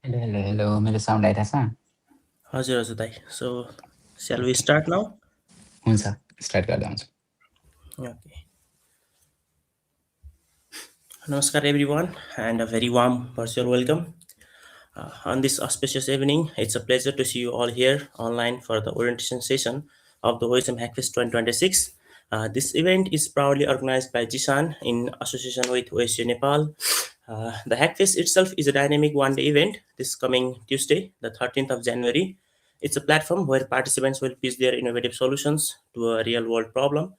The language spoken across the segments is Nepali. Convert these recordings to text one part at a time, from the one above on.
हेलो मेरो साउन्ड आइरहेछ? हजुर हजुर दाइ. So, shall we start now? हुन्छ, स्टार्ट गर्दा हुन्छ। Okay. Namaskar everyone and a very warm virtual welcome. On this auspicious evening, it's a pleasure to see you all here online for the orientation session of the OSM Hackfest 2026. This event is proudly organized by Jisan in association with OSU Nepal. The Hackfest itself is a dynamic one-day event this coming Tuesday, the 13th of January. It's a platform where participants will pitch their innovative solutions to a real-world problem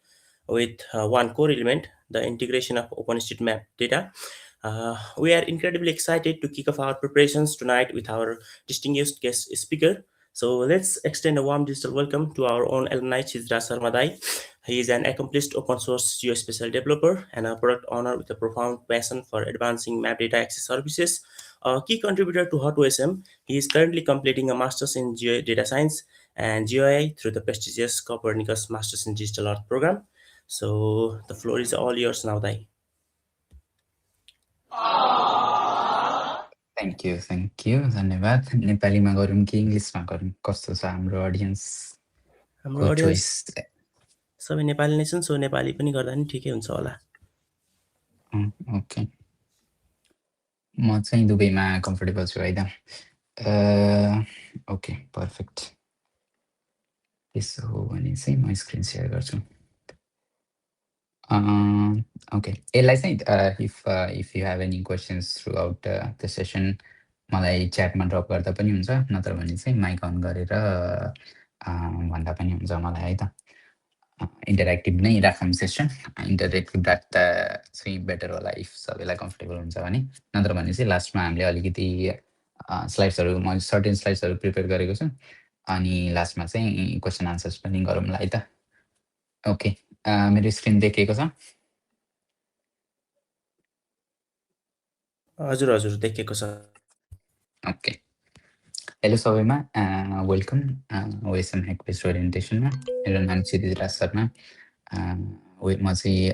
with one core element, the integration of OpenStreetMap data. We are incredibly excited to kick off our preparations tonight with our distinguished guest speaker. So let's extend a warm digital welcome to our own alumni, Chidra Sarmadai. He is an accomplished open source geospatial developer and a product owner with a profound passion for advancing map data access services. A key contributor to HotOSM, he is currently completing a master's in Data Science and GeoAI through the prestigious Copernicus Masters in Digital Earth program. So the floor is all yours now, Dai. Thank you, धन्यवाद। नेपालीमा गरौँ कि इङ्ग्लिसमा गरौँ? कस्तो छ हाम्रो अडियन्सको हाम्रो चोइस? सबै नेपाली नै छन्, सो नेपाली पनि गर्दा नि ठिकै हुन्छ होला। ओके, म चाहिँ दुबईमा कम्फर्टेबल छु है त। Okay, perfect. त्यसो हो भने चाहिँ म स्क्रिन सेयर गर्छु। ओके, यसलाई चाहिँ if you have any questions through out the session मलाई च्याटमा ड्रप गर्दा पनि हुन्छ, नत्र भने चाहिँ माइक अन गरेर भन्दा पनि हुन्छ मलाई है त। इन्टरेक्टिभ नै राखौँ सेसन, इन्टरेक्टिभ राख्दा चाहिँ बेटर होला इफ सबैलाई कम्फर्टेबल हुन्छ भने। नत्र भने चाहिँ लास्टमा हामीले अलिकति स्लाइड्सहरू, म सर्टेन स्लाइड्सहरू प्रिपेयर गरेको छु, अनि लास्टमा चाहिँ क्वेसन आन्सर्स पनि गरौँला है त। ओके, मेरो स्क्रिन देखिएको छ? हजुर हजुर देखिएको छ। ओके, हेलो सबैमा, वेलकम ओएसएम ह्याकफेस्ट ओरिएन्टेसनमा। मेरो नाम क्षितिज शर्मा। म चाहिँ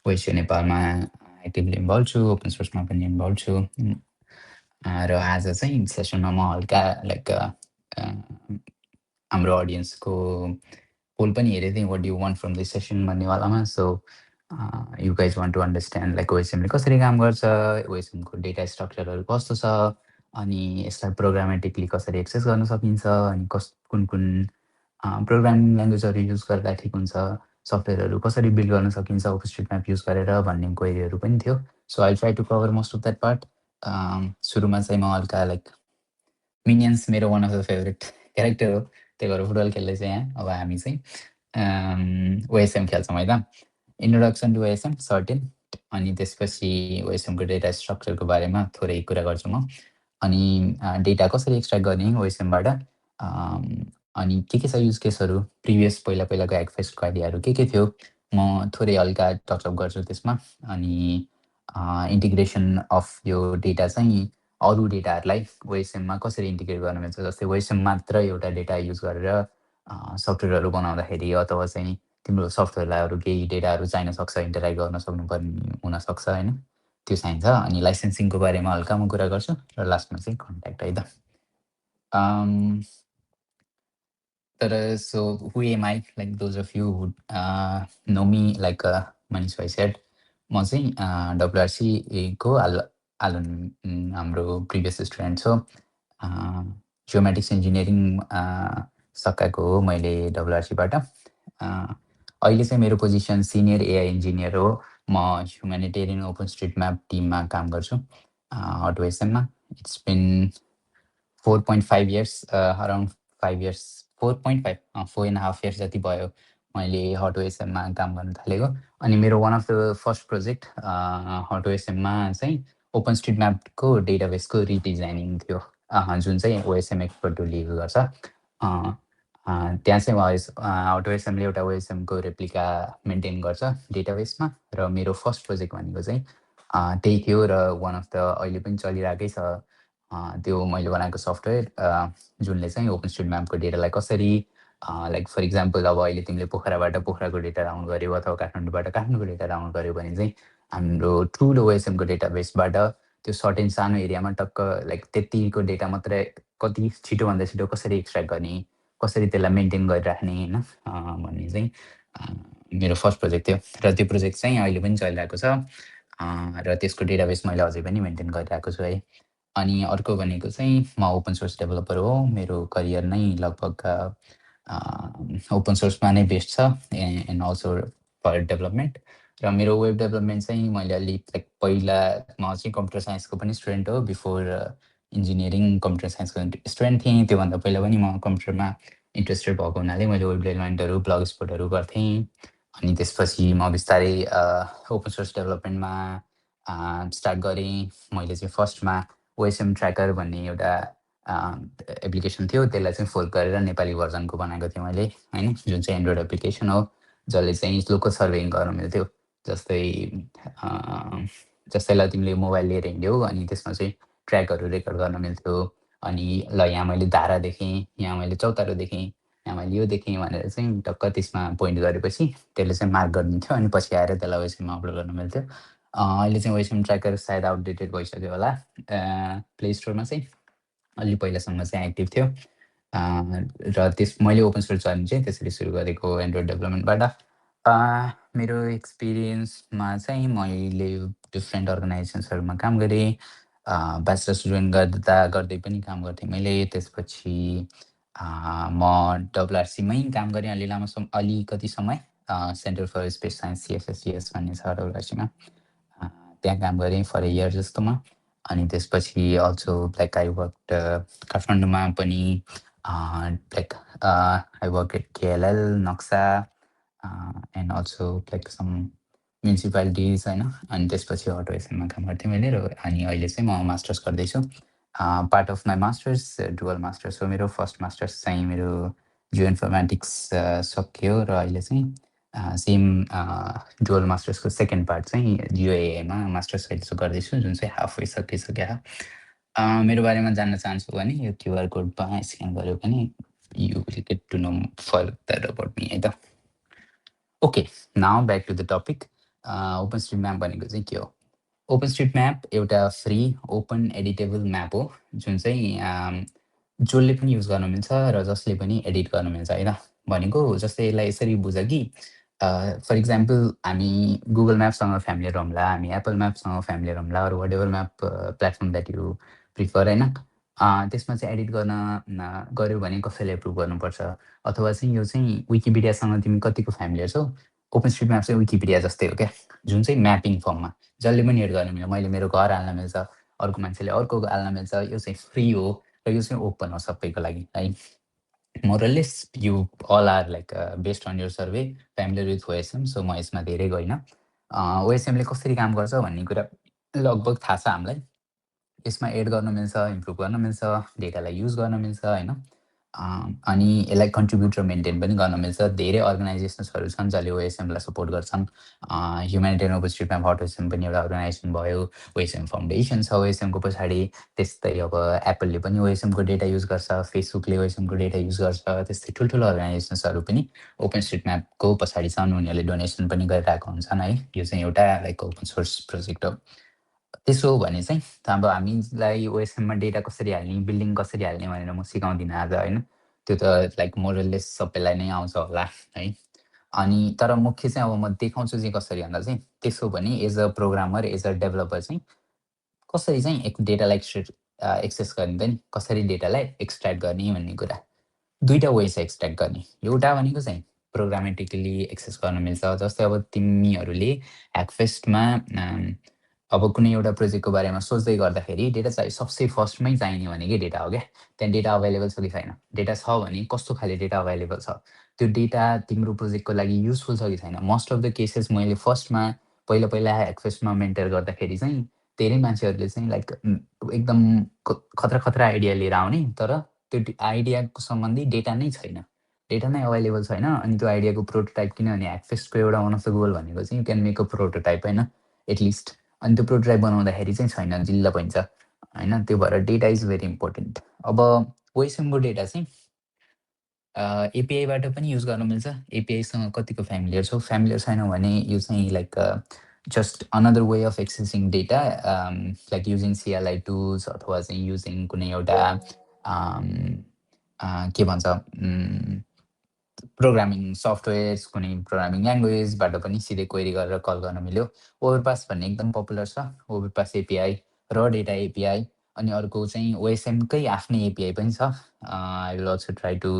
ओएसयू नेपालमा एक्टिभली इन्भल्भ छु, ओपन सोर्समा पनि इन्भल्भ छु। र आज चाहिँ सेसनमा म हल्का लाइक हाम्रो अडियन्सको पोल पनि हेरेको थिएँ, what do want from this session भन्नेवालामा। So you guys want to understand like ओएसएमले कसरी काम गर्छ, ओएसएमको डेटा स्ट्रक्चरहरू कस्तो छ, अनि यसलाई प्रोग्रामेटिकली कसरी एक्सेस गर्न सकिन्छ, अनि कुन कुन प्रोग्रामिङ ल्याङ्ग्वेजहरू युज गर्दा ठिक हुन्छ, सफ्टवेयरहरू कसरी बिल्ड गर्न सकिन्छ ओपनस्ट्रिटम्याप युज गरेर भन्ने क्वेरीहरू पनि थियो। So I try to cover most of that part. सुरुमा चाहिँ म हल्का लाइक मिनियन्स मेरो one of the favourite character हो, त्यही भएर फुटबल खेल्दै चाहिँ यहाँ अब हामी चाहिँ ओएसएम खेल्छौँ है त। इन्ट्रोडक्सन टु ओएसएम सर्टेन, अनि त्यसपछि ओएसएमको डेटा स्ट्रक्चरको बारेमा थोरै कुरा गर्छु म, अनि डेटा कसरी एक्सट्र्याक्ट गर्ने ओएसएमबाट, अनि के छ युज केसहरू, प्रिभियस पहिलाको ह्याकफेस्टको आइडियाहरू के थियो म थोरै हल्का टचअप गर्छु त्यसमा। अनि इन्टिग्रेसन अफ यो डेटा चाहिँ अरू डेटाहरूलाई ओएसएममा कसरी इन्टिग्रेट गर्नु मिल्छ, जस्तै ओएसएम मात्र एउटा डेटा युज गरेर सफ्टवेयरहरू बनाउँदाखेरि अथवा चाहिँ तिम्रो सफ्टवेयरलाई अरू केही डेटाहरू चाहिन सक्छ, इन्टरेक्ट गर्न सक्नुपर्ने हुनसक्छ होइन, त्यो चाहिन्छ। अनि लाइसेन्सिङको बारेमा हल्का म कुरा गर्छु, र लास्टमा चाहिँ कन्ट्याक्ट है त। तर so who am I, like those of you know me, like Manish भाइ सेड, म चाहिँ डब्लुआरसीको आलोन हाम्रो प्रिभियस स्टुडेन्ट हो। जियोमेटिक्स इन्जिनियरिङ सकाएको हो मैले डब्लुआरसीबाट। अहिले चाहिँ मेरो पोजिसन सिनियर एआई इन्जिनियर हो। म ह्युमेनिटेरियन ओपनस्ट्रिटम्याप टिममा काम गर्छु HotOSM-मा। It's been 4.5 years, around 5 years, 4.5, 4.5 years जति भयो मैले HotOSM-मा काम गर्न थालेको। अनि मेरो one of the first project HotOSM-मा चाहिँ ओपनस्ट्रिटम्यापको डेटाबेसको रिडिजाइनिङ थियो, जुन चाहिँ ओएसएम एक्सपर्ट टुल युज गर्छ। त्यहाँ चाहिँ HotOSM-ले एउटा ओएसएमको रेप्लिका मेन्टेन गर्छ डेटाबेसमा, र मेरो फर्स्ट प्रोजेक्ट भनेको चाहिँ त्यही थियो, र वान अफ द अहिले पनि चलिरहेकै छ त्यो मैले बनाएको सफ्टवेयर, जुनले चाहिँ ओपनस्ट्रिटम्यापको डेटालाई कसरी लाइक फर इक्जाम्पल अब अहिले तिमीले पोखराबाट पोखराको डेटा डाउनलोड गर्यो अथवा काठमाडौँबाट काठमाडौँको डेटा डाउनलोड गर्यो भने चाहिँ हाम्रो ठुलो ओएसएमको डेटाबेसबाट त्यो सर्ट एन्ड सानो एरियामा टक्क लाइक त्यतिको डेटा मात्रै कति छिटोभन्दा छिटो कसरी एक्सट्र्याक्ट गर्ने, कसरी त्यसलाई मेन्टेन गरिराख्ने होइन भन्ने चाहिँ मेरो फर्स्ट प्रोजेक्ट थियो र त्यो प्रोजेक्ट चाहिँ अहिले पनि चलिरहेको छ र त्यसको डेटाबेस मैले अझै पनि मेन्टेन गरिरहेको छु है। अनि अर्को भनेको चाहिँ म ओपन सोर्स डेभलपर हो। मेरो करियर नै लगभग ओपन सोर्समा नै बेस्ड छ एन्ड अल्सो फर डेभलपमेन्ट। र मेरो वेब डेभलपमेन्ट चाहिँ मैले अलिक लाइक पहिला म चाहिँ कम्प्युटर साइन्सको पनि स्टुडेन्ट हो। बिफोर इन्जिनियरिङ कम्प्युटर साइन्सको स्टुडेन्ट थिएँ। त्योभन्दा पहिला पनि म कम्प्युटरमा इन्ट्रेस्टेड भएको हुनाले मैले वेब डेभलपमेन्टहरू ब्लग स्पोर्टहरू गर्थेँ। अनि त्यसपछि म बिस्तारै ओपन सोर्स डेभलपमेन्टमा स्टार्ट गरेँ। मैले चाहिँ फर्स्टमा ओएसएम ट्र्याकर भन्ने एउटा एप्लिकेसन थियो, त्यसलाई चाहिँ फोल्ड गरेर नेपाली भर्जनको बनाएको थिएँ मैले होइन, जुन चाहिँ एन्ड्रोइड एप्लिकेसन हो, जसले चाहिँ लोकल सर्भेइङ गर्नु मिल्थ्यो। जस्तै जस्तैलाई तिमीले मोबाइल लिएर हिँड्यौ अनि त्यसमा चाहिँ ट्र्याकहरू रेकर्ड गर्न मिल्थ्यो। अनि ल यहाँ मैले धारा देखेँ, यहाँ मैले चौतारो देखेँ, यहाँ मैले यो देखेँ भनेर चाहिँ टक्क त्यसमा पोइन्ट गरेपछि त्यसले चाहिँ मार्क गरिदिन्थ्यो अनि पछि आएर त्यसलाई वेबसाइटमा अपलोड गर्नु मिल्थ्यो। अहिले चाहिँ वेबसाइट ट्र्याकर सायद आउटडेटेड भइसक्यो होला। प्ले स्टोरमा चाहिँ अलि पहिलासम्म चाहिँ एक्टिभ थियो र त्यस मैले ओपन सोर्स जर्नी चाहिँ त्यसरी सुरु गरेको एन्ड्रोइड डेभलपमेन्टबाट। मेरो एक्सपिरियन्समा चाहिँ मैले डिफ्रेन्ट अर्गनाइजेसन्सहरूमा काम गरेँ। ब्याचलर स्टुडेन्ट गर्दा गर्दै पनि काम गर्थेँ मैले। त्यसपछि म डब्लुआरसीमै काम गरेँ अलिकति समय, सेन्टर फर स्पेस साइन्स सिएफएससिएस भन्ने छ डब्लुआरसीमा। त्यहाँ काम गरेँ फर ए इयर जस्तोमा। अनि त्यसपछि अल्सो लाइक आई वर्क काठमाडौँमा पनि like I work at KLL Naxa and also like some municipalities होइन। अनि त्यसपछि अटो एसएममा काम गर्थेँ मैले अनि अहिले चाहिँ म मास्टर्स गर्दैछु। Part of my masters dual masters हो मेरो। फर्स्ट मास्टर्स चाहिँ मेरो जियो इन्फर्मेटिक्स सकियो र अहिले चाहिँ सेम डुअल मास्टर्सको सेकेन्ड पार्ट चाहिँ जियोएमा मास्टर्स अहिले गर्दैछु, जुन चाहिँ हाफ भइसकिसक्यो। मेरो बारेमा जान्न चाहन्छु भने यो क्युआर कोडमा स्क्यान गऱ्यो भने you will get to know further about me है त। Okay, now back to the topic. Open street map भनेको चाहिँ के हो? ओपन स्ट्रिट म्याप एउटा फ्री ओपन एडिटेबल म्याप हो, जुन चाहिँ जसले पनि युज गर्न मिल्छ र जसले पनि एडिट गर्न मिल्छ होइन। भनेको जस्तै यसलाई यसरी बुझ कि फर इक्जाम्पल हामी गुगल म्यापसँग फ्यामिलियर हुँला, हामी एप्पल म्यापसँग फ्यामिलियर हुँला, अरू whatever map platform that you prefer होइन। त्यसमा चाहिँ एडिट गर्न गऱ्यो भने कसैले एप्रुभ गर्नुपर्छ, अथवा चाहिँ यो चाहिँ विकिपिडियासँग तिमी कतिको फ्यामिलियर छौ। ओपन स्ट्रिट म्याप चाहिँ विकिपिडिया जस्तै हो क्या, जुन चाहिँ म्यापिङ फर्ममा जसले पनि एड गर्न मिल्छ। मैले मेरो घर हाल्न मिल्छ, अर्को मान्छेले अर्को हाल्न मिल्छ। यो चाहिँ फ्री हो र यो चाहिँ ओपन हो सबैको लागि है। More or less you all are like based on your survey familiar with OSM, so म यसमा धेरै गइनँ। ओएसएमले कसरी काम गर्छ भन्ने कुरा लगभग थाहा छ हामीलाई। यसमा एड गर्न मिल्छ, इम्प्रुभ गर्न मिल्छ, डेटालाई युज गर्न मिल्छ होइन। अनि यसलाई कन्ट्रिब्युट र मेन्टेन पनि गर्न मिल्छ। धेरै अर्गनाइजेसन्सहरू छन् जसले ओएसएमलाई सपोर्ट गर्छन्। Humanitarian open street map OSM पनि एउटा अर्गनाइजेसन भयो। ओएसएम फाउन्डेसन छ ओएसएमको पछाडि। त्यस्तै अब एप्पलले पनि ओएसएमको डेटा युज गर्छ, फेसबुकले ओएसएमको डेटा युज गर्छ। त्यस्तै ठुल्ठुलो अर्गनाइजेसन्सहरू पनि ओपन स्ट्रिट म्यापको पछाडि छन्। उनीहरूले डोनेसन पनि गरिरहेको हुन्छन् है। यो चाहिँ एउटा लाइक ओपन सोर्स प्रोजेक्ट हो। त्यसो हो भने चाहिँ अब हामीलाई ओएसएममा डेटा कसरी हाल्ने, बिल्डिङ कसरी हाल्ने भनेर म सिकाउँदिनँ आज होइन। त्यो त लाइक मोरलेस सबैलाई नै आउँछ होला है। अनि तर मुख्य चाहिँ अब म देखाउँछु चाहिँ कसरी भन्दा चाहिँ त्यसो भने as a programmer, as a developer चाहिँ कसरी चाहिँ एक डेटालाई एक्सेस गरिन्छ नि, कसरी डेटालाई एक्सट्र्याक्ट गर्ने भन्ने कुरा। दुईवटा वे छ एक्सट्र्याक्ट गर्ने। एउटा भनेको चाहिँ प्रोग्रामेटिकली एक्सेस गर्न मिल्छ। जस्तै अब तिमीहरूले ह्याकफेस्टमा अब कुनै एउटा प्रोजेक्टको बारेमा सोच्दै गर्दाखेरि डेटा चाहिँ सबसे फर्स्टमै चाहिने भनेकै डेटा हो क्या। त्यहाँ डेटा अभाइलेबल छ कि छैन, डेटा छ भने कस्तो खाले डेटा अभाइलेबल छ, त्यो डेटा तिम्रो प्रोजेक्टको लागि युजफुल छ कि छैन। मोस्ट अफ द केसेस मैले फर्स्टमा पहिला पहिला ह्याकफेस्टमा मेन्टर गर्दाखेरि चाहिँ धेरै मान्छेहरूले चाहिँ लाइक एकदम खतरा खतरा आइडिया लिएर आउने, तर त्यो आइडियाको सम्बन्धी डेटा नै छैन, डेटा नै अभाइलेबल छैन। अनि त्यो आइडियाको प्रोटोटाइप, किनभने ह्याकफेस्टको एउटा वान अफ द गोल भनेको चाहिँ you can make a prototype होइन एटलिस्ट। अनि त्यो प्रोटोटाइप बनाउँदाखेरि चाहिँ छैन, जिल्ला भइन्छ होइन। त्यो भएर डेटा इज भेरी इम्पोर्टेन्ट। अब ओएसएमको डेटा चाहिँ एपिआईबाट पनि युज गर्न मिल्छ। एपिआईसँग कतिको फ्यामिलियर छौ, फ्यामिलियर छैन भने यो चाहिँ like just another way of accessing data, like using CLI tools अथवा चाहिँ using कुनै एउटा के भन्छ प्रोग्रामिङ सफ्टवेयर्स कुनै प्रोग्रामिङ ल्याङ्ग्वेजबाट पनि सिधै क्वेरी गरेर कल गर्न मिल्यो। ओभरपास भन्ने एकदम पपुलर छ। ओभरपास एपिआई र डेटा एपिआई अनि अर्को चाहिँ ओएसएमकै आफ्नै एपिआई पनि छ। I will also try to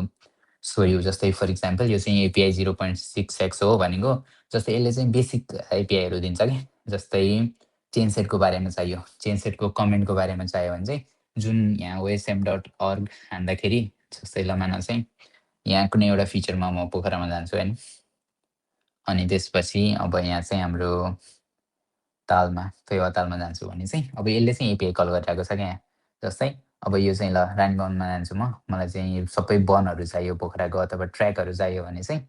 show you जस्तै फर इक्जाम्पल यो चाहिँ एपिआई 0.6x हो भनेको जस्तै यसले चाहिँ बेसिक एपिआईहरू दिन्छ कि जस्तै चेन सेटको बारेमा चाहियो चेन सेटको कमेन्टको बारेमा चाहियो भने चाहिँ जुन यहाँ ओएसएम डट अर्ग हान्दाखेरि जस्तै लमाना चाहिँ यहाँ कुनै एउटा फिचरमा म पोखरामा जान्छु होइन अनि त्यसपछि अब यहाँ चाहिँ हाम्रो तालमा फेवा तालमा जान्छु भने चाहिँ अब यसले चाहिँ एपिआई कल गरिरहेको छ क्या यहाँ जस्तै अब यो चाहिँ ल रानीवनमा जान्छु मलाई चाहिँ सबै वनहरू चाहियो पोखराको अथवा ट्र्याकहरू चाहियो भने चाहिँ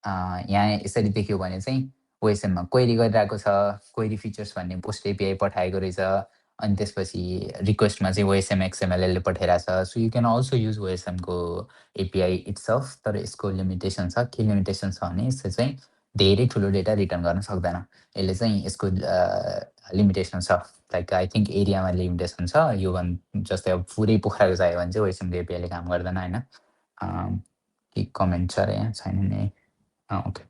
यहाँ यसरी देख्यो भने चाहिँ ओएसएममा क्वेरी गरिरहेको छ क्वेरी फिचर्स भन्ने पोस्ट एपिआई पठाएको रहेछ अनि त्यसपछि रिक्वेस्टमा चाहिँ ओएसएम एक्सएमएलले पठाइरहेछ so you can also use ओएसएमको एपिआई इट्सल्फ तर यसको लिमिटेसन छ के लिमिटेसन छ भने यसले चाहिँ धेरै ठुलो डेटा रिटर्न गर्न सक्दैन यसले चाहिँ यसको लिमिटेसन छ लाइक आई थिङ्क एरियामा लिमिटेसन छ यो जस्तै अब पुरै पोखराको चाहियो भने चाहिँ ओएसएमको एपिआईले काम गर्दैन होइन के कमेन्ट छ र यहाँ छैन नि ओके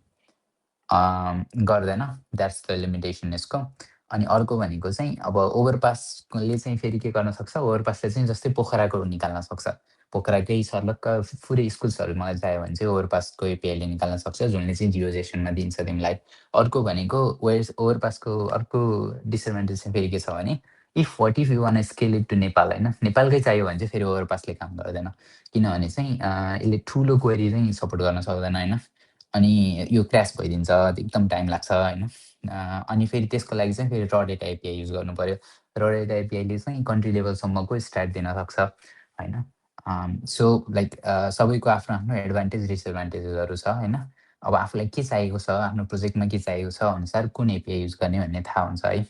गर्दैन द्याट्स द लिमिटेसन यसको अनि अर्को भनेको चाहिँ अब ओभरपासले चाहिँ फेरि के गर्न सक्छ ओभरपासले चाहिँ जस्तै पोखराको निकाल्न सक्छ पोखराकै सर्लक्क पुरै स्कुल्सहरू मलाई चाहियो भने चाहिँ ओभरपासको एपिआईले निकाल्न सक्छ जुनले चाहिँ जियोजेसनमा दिन्छ तिमीलाई अर्को भनेको ओभरपासको अर्को डिसएडभान्टेज चाहिँ फेरि के छ भने if what if you want scale it to Nepal होइन नेपालकै चाहियो भने चाहिँ फेरि ओभरपासले काम गर्दैन किनभने चाहिँ यसले ठुलो क्वेरी चाहिँ सपोर्ट गर्न सक्दैन होइन अनि यो क्रास भइदिन्छ एकदम टाइम लाग्छ होइन अनि फेरि त्यसको लागि चाहिँ फेरि र डेटा एपिआई युज गर्नु पऱ्यो र डेटा एपिआईले चाहिँ कन्ट्री लेभलसम्मको स्ट्याट दिन सक्छ होइन सो लाइक सबैको आफ्नो आफ्नो एडभान्टेज डिसएडभान्टेजेसहरू छ होइन अब आफूलाई के चाहिएको छ आफ्नो प्रोजेक्टमा के चाहिएको छ अनुसार कुन एपिआई युज गर्ने भन्ने थाहा हुन्छ है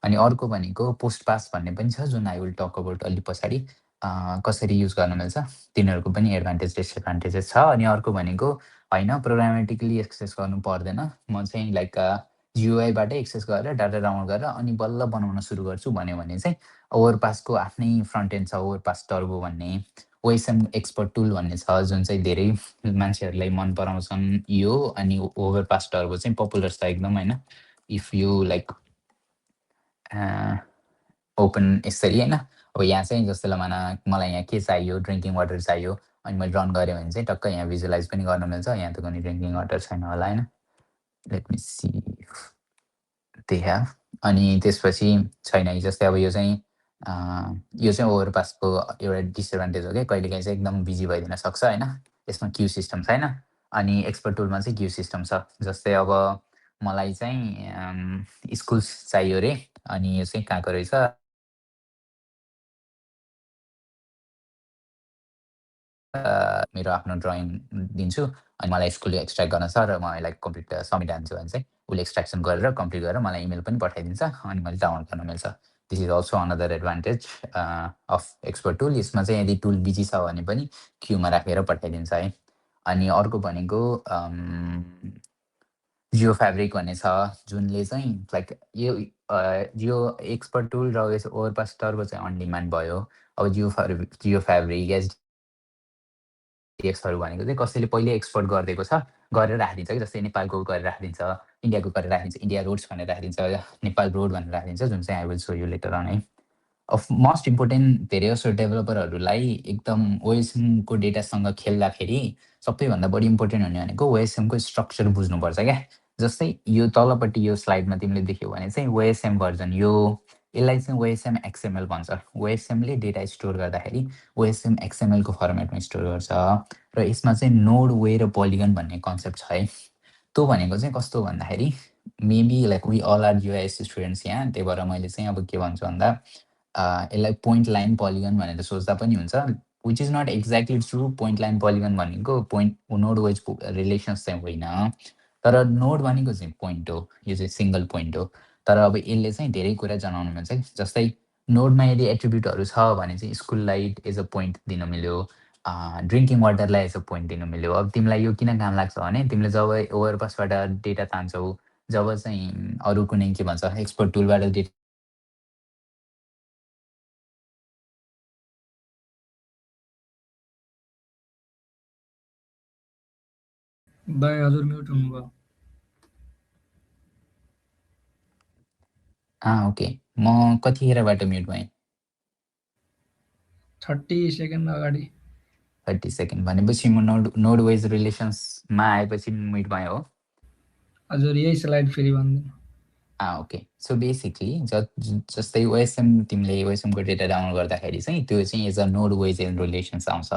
अनि अर्को भनेको पोस्ट पास भन्ने पनि छ जुन आई विल टक अबाउट अलिक पछाडि कसरी युज गर्न मिल्छ तिनीहरूको पनि एडभान्टेज डिसएडभान्टेजेस छ अनि अर्को भनेको होइन प्रोग्रामेटिकली एक्सेस गर्नु पर्दैन म चाहिँ लाइक जियुआईबाटै एक्सेस गरेर डाटा डाउनलोड गरेर अनि बल्ल बनाउन सुरु गर्छु भन्यो भने चाहिँ ओभरपासको आफ्नै फ्रन्ट एन्ड छ ओभरपास टर्बो भन्ने ओएसएम एक्सपर्ट टुल भन्ने छ जुन चाहिँ धेरै मान्छेहरूलाई मन पराउँछन् यो अनि ओभरपास टर्बो चाहिँ पपुलर छ एकदम होइन इफ यु लाइक ओपन यसरी होइन अब यहाँ चाहिँ जस्तो लमाना मलाई यहाँ के चाहियो ड्रिङ्किङ वाटर चाहियो अनि मैले रन गरेँ भने चाहिँ टक्क यहाँ भिजुलाइज पनि गर्न मिल्छ यहाँ त कुनै ड्रिङ्किङ वाटर छैन होला होइन let me see they have अनि त्यसपछि छैन जस्तै अब यो चाहिँ ओभरपासको एउटा डिसएडभान्टेज हो क्या कहिलेकाहीँ चाहिँ एकदम बिजी भइदिन सक्छ होइन यसमा क्यु सिस्टम छैन अनि एक्सपर्ट टुलमा चाहिँ क्यु सिस्टम छ जस्तै अब मलाई चाहिँ स्कुल्स चाहियो अरे अनि यो चाहिँ कहाँको रहेछ मेरो आफ्नो ड्रइङ दिन्छु अनि मलाई स्कुलले एक्सट्र्याक्ट गर्न छ र म यसलाई कम्प्लिट सब्मिट हान्छु भने चाहिँ उसले एक्सट्र्याक्सन गरेर कम्प्लिट गरेर मलाई इमेल पनि पठाइदिन्छ अनि मैले डाउनलोड गर्न मिल्छ this is also another advantage of expert tool यसमा चाहिँ यदि टुल बिजी छ भने पनि क्युमा राखेर पठाइदिन्छ है अनि अर्को भनेको जियो फ्याब्रिक भन्ने छ जुनले चाहिँ लाइक यो एक्सपर्ट टुल र ओभरपास टर्बो चाहिँ अन डिमान्ड भयो अब जियो फ्याब्रिक एसडिएक्सहरू भनेको चाहिँ कसैले पहिले एक्सपोर्ट गरिदिएको छ गरेर राखिदिन्छ कि जस्तै नेपालको गरेर राखिदिन्छ इन्डियाको गरेर राखिदिन्छ इन्डिया रोड्स भनेर राखिदिन्छ नेपाल रोड भनेर राखिदिन्छ जुन चाहिँ I will show you later on है अफ मोस्ट इम्पोर्टेन्ट धेरै जसो डेभलपरहरूलाई एकदम ओएसएमको डेटासँग खेल्दाखेरि सबैभन्दा बढी इम्पोर्टेन्ट हुने भनेको ओएसएमको स्ट्रक्चर बुझ्नुपर्छ क्या जस्तै यो तलपट्टि यो स्लाइडमा तिमीले देख्यौ भने चाहिँ ओएसएम भर्जन यो यसलाई चाहिँ ओएसएम एक्सएमएल भन्छ ओएसएमले डेटा स्टोर गर्दाखेरि ओएसएम एक्सएमएलको फर्मेटमा स्टोर गर्छ र यसमा चाहिँ नोड वे र पोलिगन भन्ने कन्सेप्ट छ है त्यो भनेको चाहिँ कस्तो भन्दाखेरि maybe like we all are US students यहाँ त्यही भएर मैले चाहिँ अब के भन्छु भन्दा यसलाई पोइन्ट लाइन पोलिगन भनेर सोच्दा पनि हुन्छ which is not exactly true point line polygon भनेको पोइन्ट नोड वाइज रिलेसन्स चाहिँ होइन तर नोड भनेको चाहिँ पोइन्ट हो यो चाहिँ सिङ्गल पोइन्ट हो तर अब यसले चाहिँ धेरै कुरा जनाउनु मिल्छ जस्तै नोडमा यदि एट्रिब्युटहरू छ भने चाहिँ स्कुललाई एज अ पोइन्ट दिन मिल्यो ड्रिङ्किङ वाटरलाई एज अ पोइन्ट दिनु मिल्यो अब तिमीलाई यो किन काम लाग्छ भने तिमीले जब ओभरपासबाट डेटा तान्छौ जब चाहिँ अरू कुनै के भन्छ एक्सपोर्ट टुलबाट डेटा दाइ हजुर म्युट हुनुभयो। ओके म कतिखेरबाट म्युट भएँ 30 सेकेन्ड अगाडि 30 सेकेन्ड भनेपछि म नोड वाइज रिलेसन्समा आएपछि म्युट भएँ हो हजुर यही स्लाइड फेरि भन्दिनु। ओके सो बेसिकली जस्तै ओएसएम तिमीले ओएसएमको डेटा डाउनलोड गर्दाखेरि चाहिँ त्यो चाहिँ as a node ways and relations आउँछ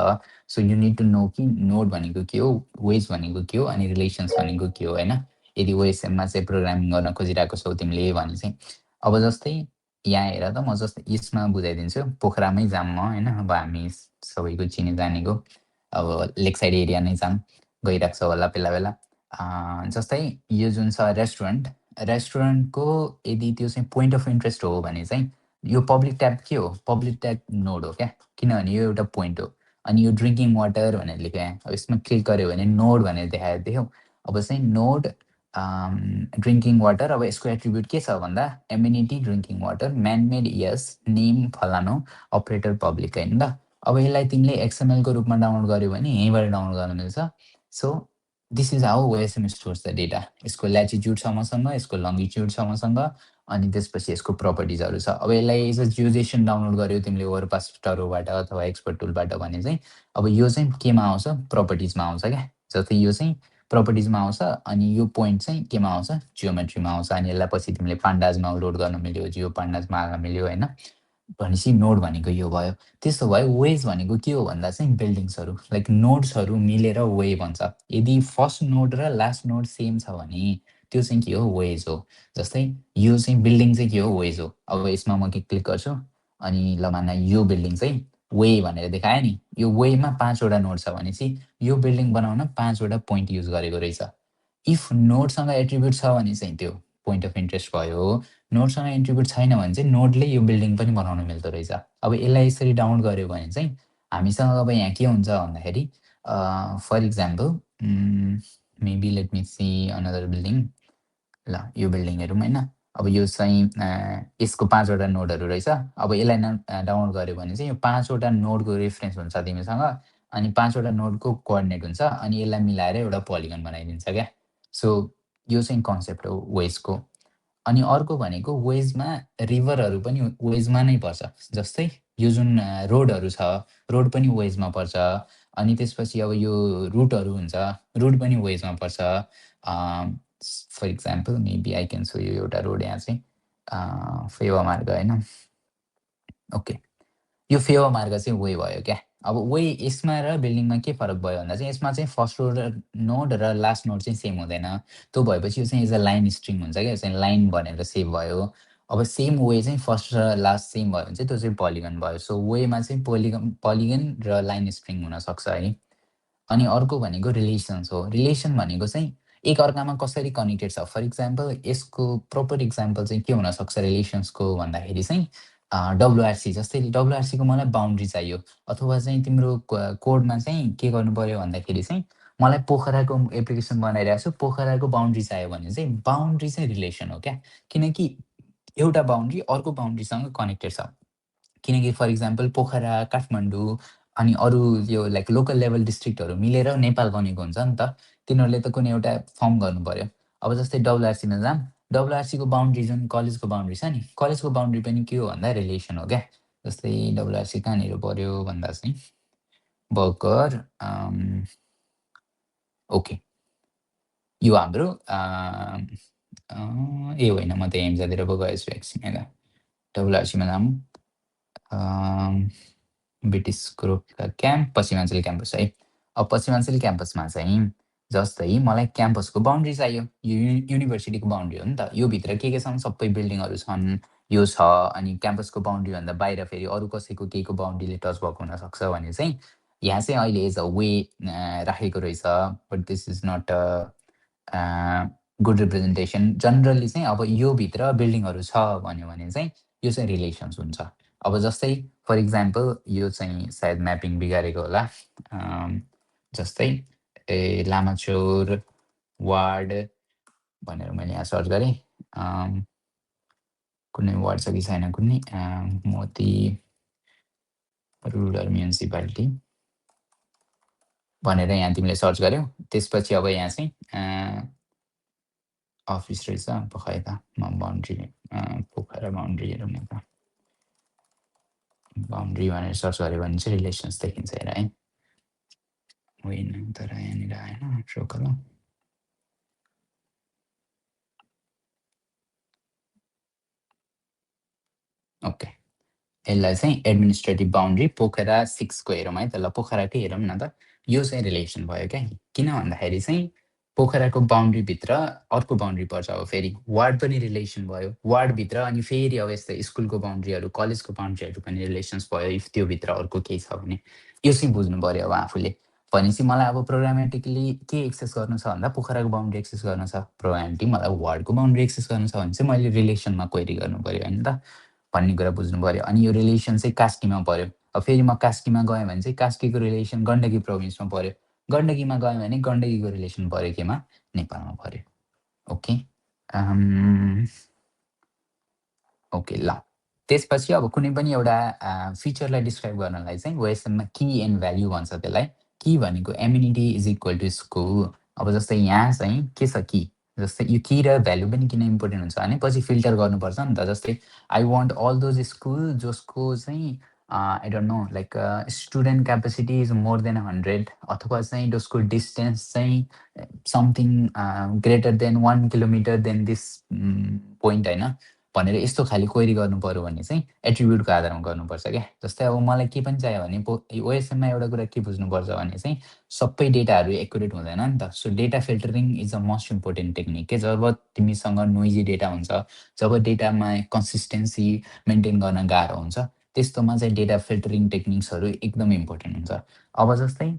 so you need to know कि नोड भनेको के हो वेज भनेको के हो अनि रिलेसन्स भनेको के हो होइन यदि ओएसएममा चाहिँ प्रोग्रामिङ गर्न खोजिरहेको छौ तिमीले भने चाहिँ अब जस्तै यहाँ हेर त म जस्तै यसमा बुझाइदिन्छु पोखरामै जाऊँ म होइन अब हामी सबैको चिने जानेको अब लेक साइड एरिया नै जाऊँ गइरहेको छ होला बेला बेला जस्तै यो जुन छ रेस्टुरेन्टको यदि त्यो चाहिँ पोइन्ट अफ इन्ट्रेस्ट हो भने चाहिँ यो पब्लिक ट्याब के हो पब्लिक ट्याब नोड हो क्या किनभने यो एउटा पोइन्ट हो अनि यो ड्रिङ्किङ वाटर भनेर लेख्यो यहाँ अब यसमा क्लिक गऱ्यो भने नोड भनेर देखायो देख्यौ अब चाहिँ नोड ड्रिङ्किङ वाटर अब यसको एट्रिब्युट के छ भन्दा एम्युनिटी ड्रिङ्किङ वाटर म्यानमेड यस नेम फलानो अपरेटर पब्लिक होइन त अब यसलाई तिमीले एक्सएमएलको रूपमा डाउनलोड गर्यो भने यहीँबाट डाउनलोड गर्न मिल्छ so this is how OSM stores the data यसको ल्याटिट्युड छ मसँग यसको लङ्गिट्युड छ मसँग अनि त्यसपछि यसको प्रपर्टिजहरू छ अब यसलाई एज अ जियोजेसन डाउनलोड गर्यो तिमीले ओभरपास टरोबाट अथवा एक्सपर्ट टुलबाट भने चाहिँ अब यो चाहिँ केमा आउँछ प्रपर्टिजमा आउँछ क्या जस्तै यो चाहिँ प्रपर्टिजमा आउँछ अनि यो पोइन्ट चाहिँ केमा आउँछ जियोमेट्रीमा आउँछ अनि यसलाई पछि तिमीले पान्डाजमा लोड गर्न मिल्यो जियो पान्डाजमा हाल्न मिल्यो होइन भनेपछि नोड भनेको यो भयो त्यसो भए वेज भनेको के हो भन्दा चाहिँ बिल्डिङ्सहरू लाइक नोड्सहरू मिलेर वे भन्छ यदि फर्स्ट नोड र लास्ट नोड सेम छ भने त्यो चाहिँ के हो वेज हो जस्तै यो चाहिँ बिल्डिङ चाहिँ के हो वेज हो अब यसमा म क्लिक गर्छु अनि ल माना यो बिल्डिङ चाहिँ वे भनेर देखायो नि यो वेमा 5वटा नोड छ भनेपछि यो बिल्डिङ बनाउन 5वटा पोइन्ट युज गरेको रहेछ इफ नोडसँग एट्रिब्युट छ भने चाहिँ त्यो पोइन्ट अफ इन्ट्रेस्ट भयो नोडसँग एट्रिब्युट छैन भने चाहिँ नोडले यो बिल्डिङ पनि बनाउन मिल्दो रहेछ अब यसलाई यसरी डाउनलोड गऱ्यो भने चाहिँ हामीसँग अब यहाँ के हुन्छ भन्दाखेरि for example maybe let me see another building ल यो बिल्डिङ हेरौँ होइन अब यो चाहिँ यसको 5वटा नोडहरू रहेछ अब यसलाई डाउनलोड गऱ्यो भने चाहिँ यो 5वटा नोडको रेफरेन्स हुन्छ तिमीसँग अनि 5वटा नोडको कोअर्डिनेट हुन्छ अनि यसलाई मिलाएर एउटा पोलिगन बनाइदिन्छ क्या सो यो चाहिँ कन्सेप्ट हो वेजको अनि अर्को भनेको वेजमा रिभरहरू पनि वेजमा नै पर्छ जस्तै यो जुन रोडहरू छ रोड पनि वेजमा पर्छ अनि त्यसपछि अब यो रुटहरू हुन्छ रुट पनि वेजमा पर्छ for example maybe I can show यो एउटा रोड यहाँ चाहिँ फेवा मार्ग होइन ओके यो फेवा मार्ग चाहिँ वे भयो क्या अब वे यसमा र बिल्डिङमा के फरक भयो भन्दा चाहिँ यसमा चाहिँ फर्स्ट रोड र नोड र लास्ट नोड चाहिँ सेम हुँदैन त्यो भएपछि यो चाहिँ एज अ लाइन स्ट्रिङ हुन्छ क्या यो चाहिँ लाइन भनेर सेभ भयो अब सेम वे चाहिँ फर्स्ट र लास्ट सेम भयो भने चाहिँ त्यो चाहिँ पोलिगन भयो सो वेमा चाहिँ पोलिगन र लाइन स्ट्रिङ हुनसक्छ है अनि अर्को भनेको रिलेसन्स हो रिलेसन भनेको चाहिँ एक अर्कामा कसरी कनेक्टेड छ फर इक्जाम्पल यसको प्रोपर इक्जाम्पल चाहिँ के हुनसक्छ रिलेसन्सको भन्दाखेरि चाहिँ डब्लुआरसी जस्तै डब्लुआरसीको मलाई बााउन्ड्री चाहियो अथवा चाहिँ तिम्रो कोडमा चाहिँ के गर्नु पर्यो भन्दाखेरि चाहिँ मलाई पोखराको एप्लिकेसन बनाइरहेको छु पोखराको बााउन्ड्री चाहियो भने चाहिँ बााउन्ड्री चाहिँ रिलेसन हो क्या किनकि एउटा बााउन्ड्री अर्को बााउन्ड्रीसँग कनेक्टेड छ किनकि फर इक्जाम्पल पोखरा काठमाडौँ अनि अरू यो लाइक लोकल लेभल डिस्ट्रिक्टहरू मिलेर नेपाल बनेको हुन्छ नि त तिनीहरूले त कुनै एउटा फर्म गर्नु पर्यो अब जस्तै डब्लुआरसीमा जाऊँ डब्लुआरसीको बााउन्ड्री जुन कलेजको बााउन्ड्री छ नि कलेजको बााउन्ड्री पनि के हो भन्दा रिलेसन हो क्या जस्तै डब्लुआरसी कहाँनिर पऱ्यो भन्दा चाहिँ बगर ओके यो हाम्रो ए होइन म त हेम्जातिर पो गएछु एकछिन हेर डब्लुआरसीमा जाऊँ ब्रिटिस ग्रुपका क्याम्प पश्चिमाञ्चल क्याम्पस है अब पश्चिमाञ्चल क्याम्पसमा चाहिँ जस्तै मलाई क्याम्पसको बााउन्ड्री चाहियो यो युनिभर्सिटीको बााउन्ड्री हो नि त यो भित्र के छन् सबै बिल्डिङहरू छन् यो छ अनि क्याम्पसको बााउन्ड्रीभन्दा बाहिर फेरि अरू कसैको केहीको बााउन्ड्रीले टच भएको हुनसक्छ भने चाहिँ यहाँ चाहिँ अहिले एज अ वे राखेको रहेछ but this is not good representation generally चाहिँ अब यो भित्र बिल्डिङहरू छ भन्यो भने चाहिँ यो चाहिँ रिलेसन्स हुन्छ अब जस्तै फर इक्जाम्पल यो चाहिँ सायद म्यापिङ बिगारेको होला जस्तै लामाचौर वार्ड भनेर मैले यहाँ सर्च गरेँ। कुनै वर्ड छ कि छैन कुनै मोती रुरल म्युनिसिपालिटी भनेर यहाँ तिमीले सर्च गर्यौ। त्यसपछि अब यहाँ चाहिँ अफिस रहेछ खै त बाउन्ड्री पोखरा बाउन्ड्री हेरौँ न त। बाउन्ड्री भनेर सर्च गऱ्यो भने चाहिँ रिलेसन्स देखिन्छ हेर है। होइन तर यहाँनिर आएन सोकल। ओके यसलाई चाहिँ एडमिनिस्ट्रेटिभ बाउन्ड्री पोखरा 6 को हेरौँ है त। ल पोखराकै हेरौँ न त। यो चाहिँ रिलेसन भयो क्या। किन भन्दाखेरि चाहिँ पोखराको बाउन्ड्रीभित्र अर्को बाउन्ड्री पर्छ। अब फेरि वार्ड पनि रिलेसन भयो वार्डभित्र, अनि फेरि अब यस्तै स्कुलको बाउन्ड्रीहरू कलेजको बाउन्ड्रीहरू पनि रिलेसन्स भयो इफ त्योभित्र अर्को केही छ भने। यो चाहिँ बुझ्नु पऱ्यो अब आफूले। भनेपछि मलाई अब प्रोग्रामेटिकली के एक्सेस गर्नु छ भन्दा पोखराको बाउन्ड्री एक्सेस गर्नु छ। प्रोग्रामेटिक मलाई वार्डको बाउन्ड्री एक्सेस गर्नु छ भने चाहिँ मैले रिलेसनमा क्वेरी गर्नु पऱ्यो होइन त भन्ने कुरा बुझ्नु पऱ्यो। अनि यो रिलेसन चाहिँ कास्कीमा पऱ्यो। अब फेरि म कास्कीमा गएँ भने चाहिँ कास्कीको रिलेसन गण्डकी प्रोभिन्समा पऱ्यो। गण्डकीमा गएँ भने गण्डकीको रिलेसन पऱ्यो केमा नेपालमा पऱ्यो। ओके ओके ल त्यसपछि अब कुनै पनि एउटा फिचरलाई डिस्क्राइब गर्नलाई चाहिँ ओएसएममा की एन्ड भ्याल्यु भन्छ त्यसलाई। की भनेको amenity is equal to school. अब जस्तै यहाँ चाहिँ के छ की, जस्तै यो की र भ्याल्यु पनि किन इम्पोर्टेन्ट हुन्छ भने पछि फिल्टर गर्नुपर्छ नि त। जस्तै I want all those school जसको चाहिँ I don't know like student capacity is more than 100 अथवा चाहिँ जसको डिस्टेन्स चाहिँ something greater than 1 kilometre then this point होइन भनेर यस्तो खाले क्वेरी गर्नु पऱ्यो भने चाहिँ एट्रिब्युटको आधारमा गर्नुपर्छ क्या। जस्तै अब मलाई के पनि चाहियो भने ओएसएममा एउटा कुरा के बुझ्नुपर्छ भने चाहिँ सबै डेटाहरू एकुरेट हुँदैन नि त। So data filtering is a most important technique के। जब तिमीसँग नोइजी डेटा हुन्छ, जब डेटामा कन्सिस्टेन्सी मेन्टेन गर्न गाह्रो हुन्छ, त्यस्तोमा चाहिँ डेटा फिल्टरिङ टेक्निक्सहरू एकदम इम्पोर्टेन्ट हुन्छ। अब जस्तै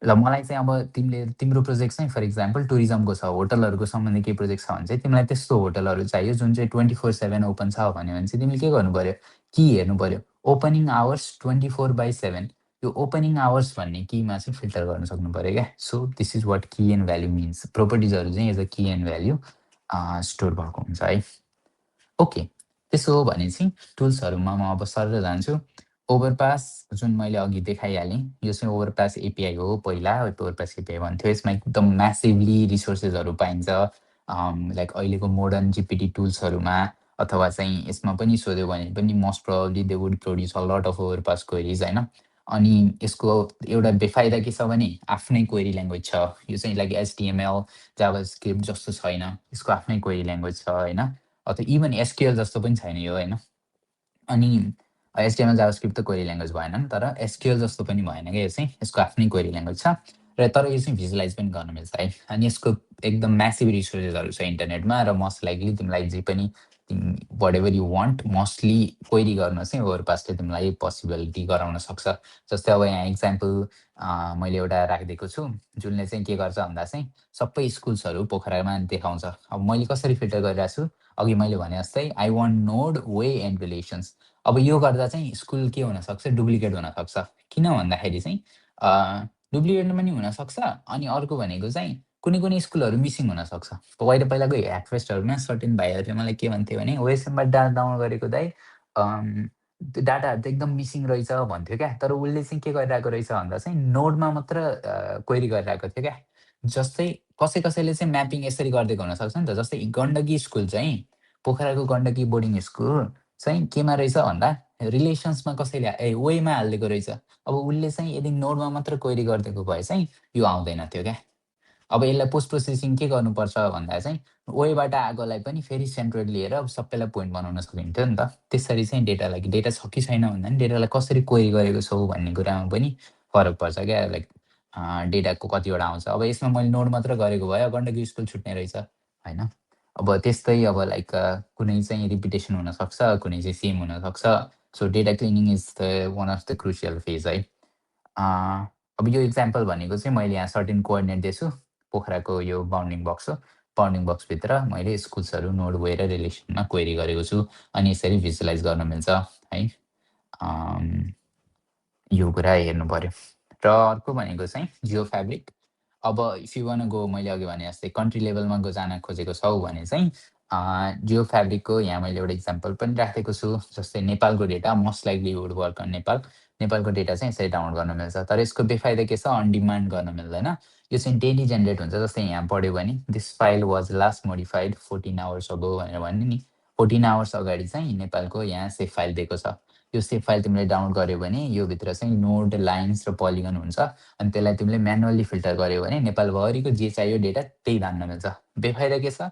ल मलाई चाहिँ अब तिम्रो प्रोजेक्ट चाहिँ फर इक्जाम्पल टुरिज्मको छ, होटलहरूको सम्बन्धी केही प्रोजेक्ट छ भने चाहिँ तिमीलाई त्यस्तो होटलहरू चाहियो जुन चाहिँ 24/7 ओपन छ भन्यो भने चाहिँ तिमीले के गर्नु पऱ्यो, की हेर्नु पऱ्यो ओपनिङ आवर्स 24/7। यो ओपनिङ आवर्स भन्ने कीमा चाहिँ फिल्टर गर्न सक्नु पऱ्यो क्या। So this is what key and value means. प्रोपर्टिजहरू चाहिँ as a key and value store भएको हुन्छ है। ओके त्यसो हो भने चाहिँ टुल्सहरूमा म अब सर जान्छु। ओभरपास जुन मैले अघि देखाइहालेँ यो चाहिँ ओभरपास एपिआई हो। पहिला ओभरपास एपिआई भन्थ्यो। यसमा एकदम म्यासिभली रिसोर्सेसहरू पाइन्छ लाइक अहिलेको मोडर्न जिपिटी टुल्सहरूमा, अथवा चाहिँ यसमा पनि सोध्यो भने पनि most probably they would produce a lot of Overpass queries होइन। अनि यसको एउटा बेफाइदा के छ भने आफ्नै क्वेरी ल्याङ्ग्वेज छ। यो चाहिँ लाइक एचटिएमएल जाभास्क्रिप्ट जस्तो छैन, यसको आफ्नै क्वेरी ल्याङ्ग्वेज छ होइन। अथवा इभन एसक्युएल जस्तो पनि छैन यो होइन। अनि एचटिएमएल जाभास्क्रिप्ट त क्वेरी ल्याङ्ग्वेज भएन नि, तर एसक्युएल जस्तो पनि भएन क्या। यो चाहिँ यसको आफ्नै क्वेरी ल्याङ्ग्वेज छ र तर यो चाहिँ भिजुलाइज पनि गर्न मिल्छ है। अनि यसको एकदम म्यासिभ रिसोर्सेसहरू छ इन्टरनेटमा र मोस्ट लाइकली तिमीलाई जे पनि whatever you want mostly query गर्न चाहिँ ओभरपासले तिमीलाई पोसिबिलिटी गराउन सक्छ। जस्तै अब यहाँ इक्जाम्पल मैले एउटा राखिदिएको छु जुनले चाहिँ के गर्छ भन्दा चाहिँ सबै स्कुल्सहरू पोखरामा देखाउँछ। अब मैले कसरी फिल्टर गरिरहेको छु अघि मैले भने जस्तै I want node way and relations. अब यो गर्दा चाहिँ स्कुल के हुनसक्छ, डुप्लिकेट हुनसक्छ। किन भन्दाखेरि चाहिँ डुप्लिकेट पनि हुनसक्छ। अनि अर्को भनेको चाहिँ कुनै स्कुलहरू मिसिङ हुनसक्छ। पहिलाको ह्याकफेस्टहरूमा सर्टेन भाइहरूले मलाई के भन्थ्यो भने ओएसएममा डाटा डाउनलोड गरेको दाइ त्यो डाटाहरू त एकदम मिसिङ रहेछ भन्थ्यो क्या। तर उसले चाहिँ के गरिरहेको रहेछ भन्दा चाहिँ नोडमा मात्र क्वेरी गरिरहेको थियो क्या। जस्तै कसैले चाहिँ म्यापिङ यसरी गरिदिएको हुनसक्छ नि त। जस्तै गण्डकी स्कुल चाहिँ पोखराको गण्डकी बोर्डिङ स्कुल चाहिँ केमा रहेछ भन्दा रिलेसन्समा कसैले वेमा हालिदिएको रहेछ। अब उसले चाहिँ यदि नोडमा मात्र क्वेरी गरिदिएको भए चाहिँ यो आउँदैन थियो क्या। अब यसलाई पोस्ट प्रोसेसिङ के गर्नुपर्छ भन्दा चाहिँ वेबाट आएकोलाई पनि फेरि सेन्ट्रोइड लिएर सबैलाई पोइन्ट बनाउन सकिन्थ्यो नि त। त्यसरी चाहिँ डेटा छ कि छैन भन्दा पनि डेटालाई कसरी क्वेरी गरेको छौ भन्ने कुरामा पनि फरक पर्छ क्या। लाइक डेटाको कतिवटा आउँछ। अब यसमा मैले नोड मात्र गरेको भए गण्डकी स्कुल छुट्ने रहेछ होइन। अब त्यस्तै अब लाइक कुनै चाहिँ रिपिटेसन हुनसक्छ, कुनै चाहिँ सेम हुनसक्छ। So data cleaning is the one of the crucial phase है। अब यो इक्जाम्पल भनेको चाहिँ मैले यहाँ सर्टेन कोअर्डिनेट दिएछु पोखराको यो बाउन्डिङ बक्स हो। बाउन्डिङ बक्सभित्र मैले स्कुल्सहरू नोड वे र रिलेसनमा क्वेरी गरेको छु। अनि यसरी भिजुलाइज गर्न मिल्छ है। यो कुरा हेर्नु पर्यो। र अर्को भनेको चाहिँ जियो फ्याब्रिक। अब इफ यु वान गो मैले अघि भने जस्तै कन्ट्री लेभलमा जान खोजेको छौ भने चाहिँ जियो फ्याब्रिकको यहाँ मैले एउटा इक्जाम्पल पनि राखेको छु। जस्तै नेपालको data most likely would work on Nepal. नेपालको डेटा चाहिँ यसरी डाउनलोड गर्न मिल्छ। तर यसको बेफाइदा के छ, अन डिमान्ड गर्न मिल्दैन। यो चाहिँ डेली जेनेरेट हुन्छ। जस्तै यहाँ पढ्यो भने this file was last modified 14 hours ago भनेर भन्यो नि। 14 आवर्स अगाडि चाहिँ नेपालको यहाँ सेभ फाइल दिएको छ। यो सेभ फाइल तिमीले डाउनलोड गर्यो भने यो भित्र चाहिँ नोड, लाइन्स र पोलिगन हुन्छ। अनि त्यसलाई तिमीले म्यानुअली फिल्टर गर्यो भने नेपालभरिको जे चाहियो डेटा त्यही धान्न मिल्छ। बेफाइदा के छ,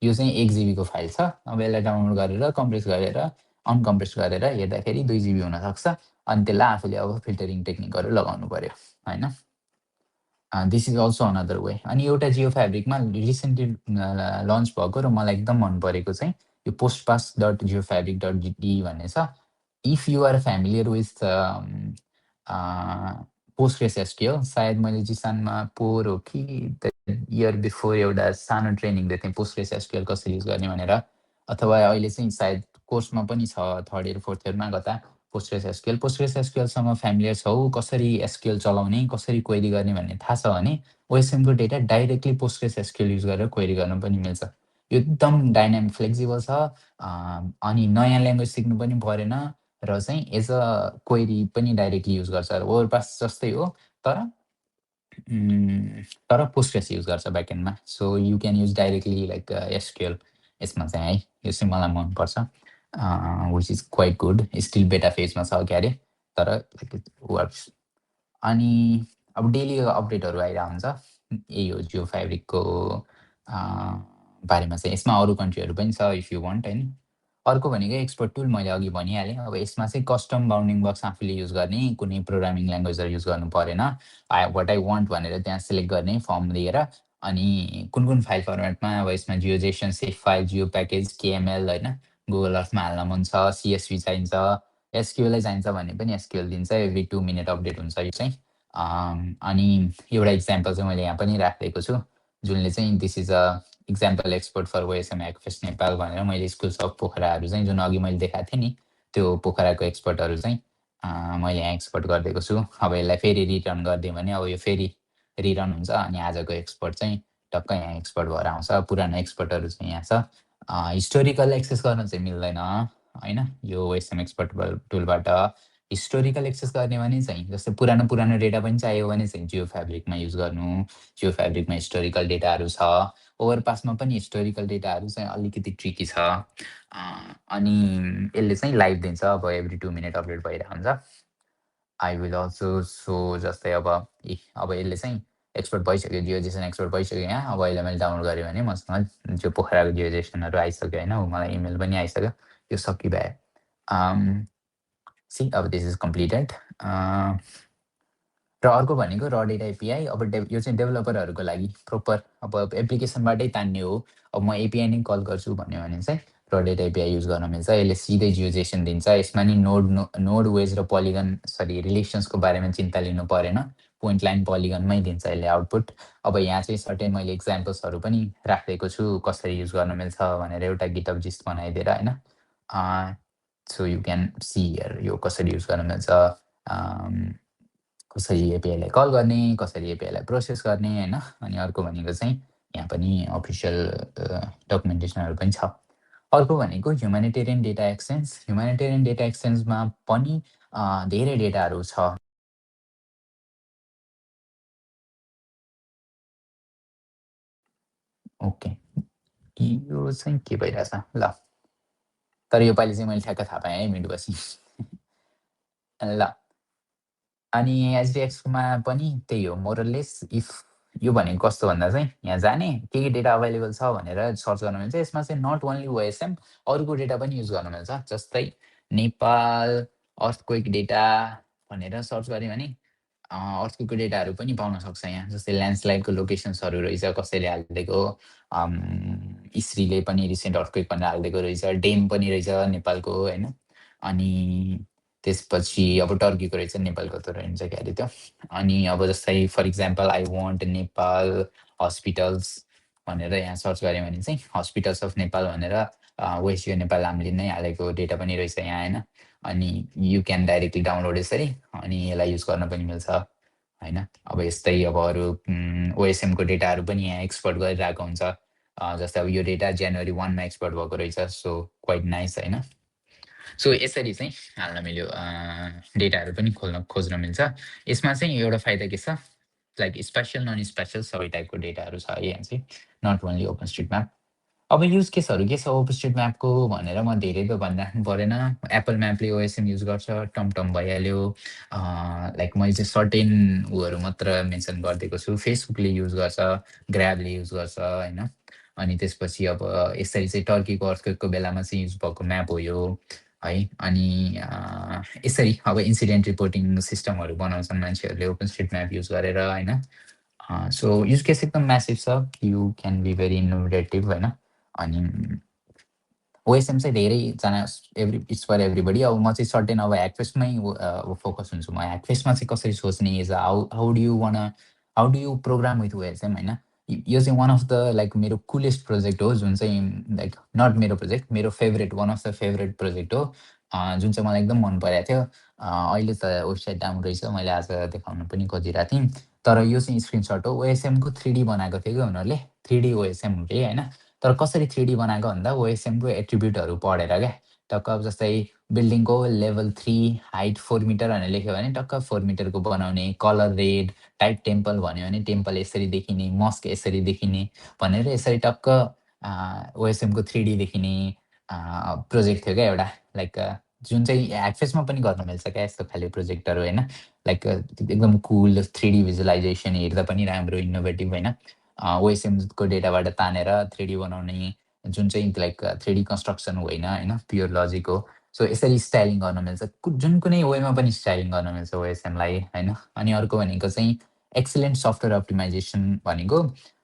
यो चाहिँ 1 जीबीको फाइल छ। अब यसलाई डाउनलोड गरेर कम्प्रेस गरेर अनकम्प्रेस गरेर हेर्दाखेरि 2 जीबी हुनसक्छ। अनि त्यसलाई आफूले अब फिल्टरिङ टेक्निकहरू लगाउनु पर्यो होइन। This is also another way. अनि एउटा जियो फ्याब्रिकमा रिसेन्टली लन्च भएको र मलाई एकदम मन परेको चाहिँ यो postpass.geoffabric.डी भन्ने छ। If you are familiar with Postgres SQL, सायद मैले जिसानमा पोहोर हो कि इयर बिफोर एउटा सानो ट्रेनिङ दिएको थिएँ पोस्टग्रेस एसक्युएल कसरी युज गर्ने भनेर। अथवा अहिले चाहिँ सायद कोर्समा पनि छ, 3rd इयर 4th इयरमा कता पोस्टग्रेस एसक्युएल। पोस्टग्रेस एसक्युएलसँग फ्यामिलियर छौ, कसरी एसक्युएल चलाउने, कसरी क्वेरी गर्ने भन्ने थाहा छ भने ओएसएमको data directly Postgres SQL use गरेर क्वेरी गर्न पनि मिल्छ। यो एकदम डाइनामिक फ्लेक्सिबल छ। अनि नयाँ ल्याङ्ग्वेज सिक्नु पनि परेन र चाहिँ एज अ क्वेरी पनि डाइरेक्टली युज गर्छ। ओभरपास जस्तै हो तर पोस्टग्रेस युज गर्छ ब्याकएन्डमा। So you can use directly like SQL यसमा चाहिँ है। यो चाहिँ मलाई मनपर्छ, which is quite good. Still beta फेजमा छ के अरे, तर इट वर्क्स। अनि अब डेली अपडेटहरू आइरहेको हुन्छ। यही हो जियो फ्याब्रिकको बारेमा चाहिँ। यसमा अरू कन्ट्रीहरू पनि छ इफ यु वान्ट होइन। अर्को भनेको एक्सपर्ट टुल, मैले अघि भनिहालेँ। अब यसमा चाहिँ कस्टम बाउन्डिङ बक्स आफूले युज गर्ने, कुनै प्रोग्रामिङ ल्याङ्ग्वेजहरू युज गर्नु परेन। वाट आई वान्ट भनेर त्यहाँ सिलेक्ट गर्ने फर्म दिएर। अनि कुन कुन फाइल फर्मेटमा, अब यसमा GeoJSON, save file, GeoPackage, KML होइन, गुगल अर्थमा हाल्न मन छ, सिएसभी चाहिन्छ, एसक्युएलै चाहिन्छ भने पनि एसक्युएल दिन्छ। एभ्री 2 मिनट अपडेट हुन्छ यो चाहिँ। अनि एउटा इक्जाम्पल चाहिँ मैले यहाँ पनि राखिदिएको छु, जुनले चाहिँ this is a example export for OSM hackfest Nepal भनेर। मैले स्कुल्स अफ पोखराहरू चाहिँ जुन अघि मैले देखाएको थिएँ नि, त्यो पोखराको एक्सपर्टहरू चाहिँ मैले यहाँ एक्सपोर्ट गरिदिएको छु। अब यसलाई फेरि रिटर्न गरिदिएँ भने अब यो फेरि रिरन हुन्छ। अनि आजको एक्सपोर्ट चाहिँ टक्क यहाँ एक्सपोर्ट भएर आउँछ। पुरानो एक्सपोर्टहरू चाहिँ यहाँ छ। हिस्टोरिकल एक्सेस गर्न चाहिँ मिल्दैन होइन यो ओएसएम एक्सपोर्ट टुलबाट। हिस्टोरिकल एक्सेस गर्ने भने चाहिँ जस्तै पुरानो डेटा पनि चाहियो भने चाहिँ जियो फ्याब्रिकमा युज गर्नु। जियो फ्याब्रिकमा हिस्टोरिकल डेटाहरू छ। ओभरपासमा पनि हिस्टोरिकल डेटाहरू चाहिँ अलिकति ट्रिकी छ। अनि यसले चाहिँ लाइभ दिन्छ। अब एभ्री 2 मिनट अपडेट भइरहेको हुन्छ। आई विल अल्सो सो जस्तै अब यसले चाहिँ एक्सपोर्ट भइसक्यो, जियो जेसन एक्सपोर्ट भइसक्यो यहाँ। अब अहिले मैले डाउनलोड गरेँ भने मसँग जो पोखराको जियो जेसनहरू आइसक्यो होइन। मलाई इमेल पनि आइसक्यो, यो सकिभयो। सी अब दिस इज कम्प्लिटेड। र अर्को भनेको र डेटा एपिआई। अब यो चाहिँ डेभलपरहरूको लागि प्रोपर अब एप्लिकेसनबाटै तान्ने हो। अब म एपिआई नै कल गर्छु भन्यो भने चाहिँ र डेटा एपिआई युज गर्न मिल्छ। यसले सिधै जियो जेसन दिन्छ। यसमा नि नोड वेज र पोलिगन रिलेसन्सको बारेमा चिन्ता लिनु परेन। पोइन्ट लाइन पोलिगनमै दिन्छ यसले आउटपुट। अब यहाँ चाहिँ सर्टेन मैले इक्जाम्पल्सहरू पनि राखिदिएको छु कसरी युज गर्न मिल्छ भनेर, एउटा गिटअप जिस्ट बनाइदिएर होइन। So you can see here यो कसरी युज गर्न मिल्छ, कसरी एपिआईलाई कल गर्ने, कसरी एपिआईलाई प्रोसेस गर्ने होइन। अनि अर्को भनेको चाहिँ यहाँ पनि अफिसियल डकुमेन्टेसनहरू पनि छ। अर्को भनेको humanitarian data exchange. Humanitarian data एक्सचेन्जमा पनि धेरै डेटाहरू छ। ओके, यो चाहिँ के भइरहेछ ल। तर योपालि चाहिँ मैले ठ्याक्क थाहा पाएँ है मिडपछि ल। अनि एचडिएक्समा पनि त्यही हो मोरलेस। इफ यो भनेको कस्तो भन्दा चाहिँ यहाँ जाने के डेटा अभाइलेबल छ भनेर सर्च गर्न मिल्छ। यसमा चाहिँ नट ओन्ली ओएसएम, अरूको डेटा पनि युज गर्न मिल्छ। जस्तै नेपाल अर्थक्वेक डेटा भनेर सर्च गऱ्यो भने अर्थक्वेकको डेटाहरू पनि पाउन सक्छ यहाँ। जस्तै ल्यान्डस्लाइडको लोकेसन्सहरू रहेछ, कसैले हालिदिएको। इस्रीले पनि रिसेन्ट अर्थक्वेक भनेर हालिदिएको रहेछ। डेम पनि रहेछ नेपालको होइन। अनि त्यसपछि अब टर्कीको रहेछ, नेपालको त रहन्छ क्या अरे त्यो। अनि अब जस्तै for example I want Nepal hospitals भनेर यहाँ सर्च गऱ्यो भने चाहिँ हस्पिटल्स अफ नेपाल भनेर वेस्ट जियो नेपाल हामीले नै हालेको डेटा पनि रहेछ यहाँ होइन। अनि यु क्यान डाइरेक्टली डाउनलोड यसरी अनि यसलाई युज गर्न पनि मिल्छ। होइन। अब यस्तै अब अरू ओएसएमको डेटाहरू पनि यहाँ एक्सपोर्ट गरिरहेको हुन्छ। जस्तै अब यो डेटा जनवरी 1 मा एक्सपोर्ट भएको रहेछ, सो क्वाइट नाइस होइन। सो यसरी चाहिँ हाल्न मिल्यो, डेटाहरू पनि खोज्न मिल्छ। यसमा चाहिँ एउटा फाइदा के छ, लाइक स्पेसल नन स्पेसल सबै टाइपको डेटाहरू छ है यहाँ चाहिँ, नट ओन्ली ओपनस्ट्रिटम्याप। अब युज केसहरू के छ ओपनस्ट्रिटम्यापको भनेर म धेरै त भनिराख्नु परेन। एप्पल म्यापले ओएसएम युज गर्छ, टमटम भइहाल्यो, लाइक मैले चाहिँ सर्टेन उहरू मात्र मेन्सन गरिदिएको छु। फेसबुकले युज गर्छ, ग्राबले युज गर्छ होइन। अनि त्यसपछि अब यसरी चाहिँ टर्कीको अर्थक्वेकको बेलामा चाहिँ युज भएको म्याप हो यो है। अनि यसरी अब इन्सिडेन्ट रिपोर्टिङ सिस्टमहरू बनाउँछन् मान्छेहरूले ओपनस्ट्रिटम्याप युज गरेर होइन। सो युज केस एकदम म्यासिभ छ, you can be very innovative होइन। अनि ओएसएम चाहिँ धेरैजना इट्स फर एभ्रीबडी। अब म चाहिँ सर्टेन अब ह्याकफेस्टमै फोकस हुन्छु। म ह्याकफेस्टमा चाहिँ कसरी सोच्ने is how do you program with OSM होइन। यो चाहिँ वान अफ द लाइक मेरो कुलेस्ट प्रोजेक्ट हो, जुन चाहिँ लाइक नट मेरो प्रोजेक्ट, मेरो favourite, one of the favourite project हो, जुन चाहिँ मलाई एकदम मन परेको थियो। अहिले त वेबसाइट राम्रो रहेछ, मैले आज देखाउन पनि खोजिरहेको थिएँ। तर यो चाहिँ स्क्रिनसट हो, ओएसएमको 3D बनाएको थियो कि उनीहरूले, 3D ओएसएम हो कि होइन। तर कसरी 3D बनाएको भन्दा ओएसएमको एट्रिब्युटहरू पढेर क्या। टक्क अब जस्तै बिल्डिङको लेभल 3 हाइट 4 मिटर भनेर लेख्यो भने टक्क 4 मिटरको बनाउने, कलर रेड, टाइप टेम्पल भन्यो भने टेम्पल यसरी देखिने, मस्क यसरी देखिने भनेर यसरी टक्क ओएसएमको 3D देखिने प्रोजेक्ट थियो क्या एउटा। लाइक जुन चाहिँ ह्याकफेस्टमा पनि गर्न मिल्छ क्या यस्तो खाले प्रोजेक्टहरू होइन। लाइक एकदम कुल 3D भिजुलाइजेसन हेर्दा पनि राम्रो, इनोभेटिभ होइन। ओएसएमको डेटाबाट तानेर 3D बनाउने, जुन चाहिँ लाइक 3D कन्स्ट्रक्सन होइन होइन, प्योर लजिक हो। सो यसरी स्टाइलिङ गर्न मिल्छ, जुन कुनै वेमा पनि स्टाइलिङ गर्न मिल्छ ओएसएमलाई होइन। अनि अर्को भनेको चाहिँ एक्सिलेन्ट सफ्टवेयर अप्टिमाइजेसन भनेको,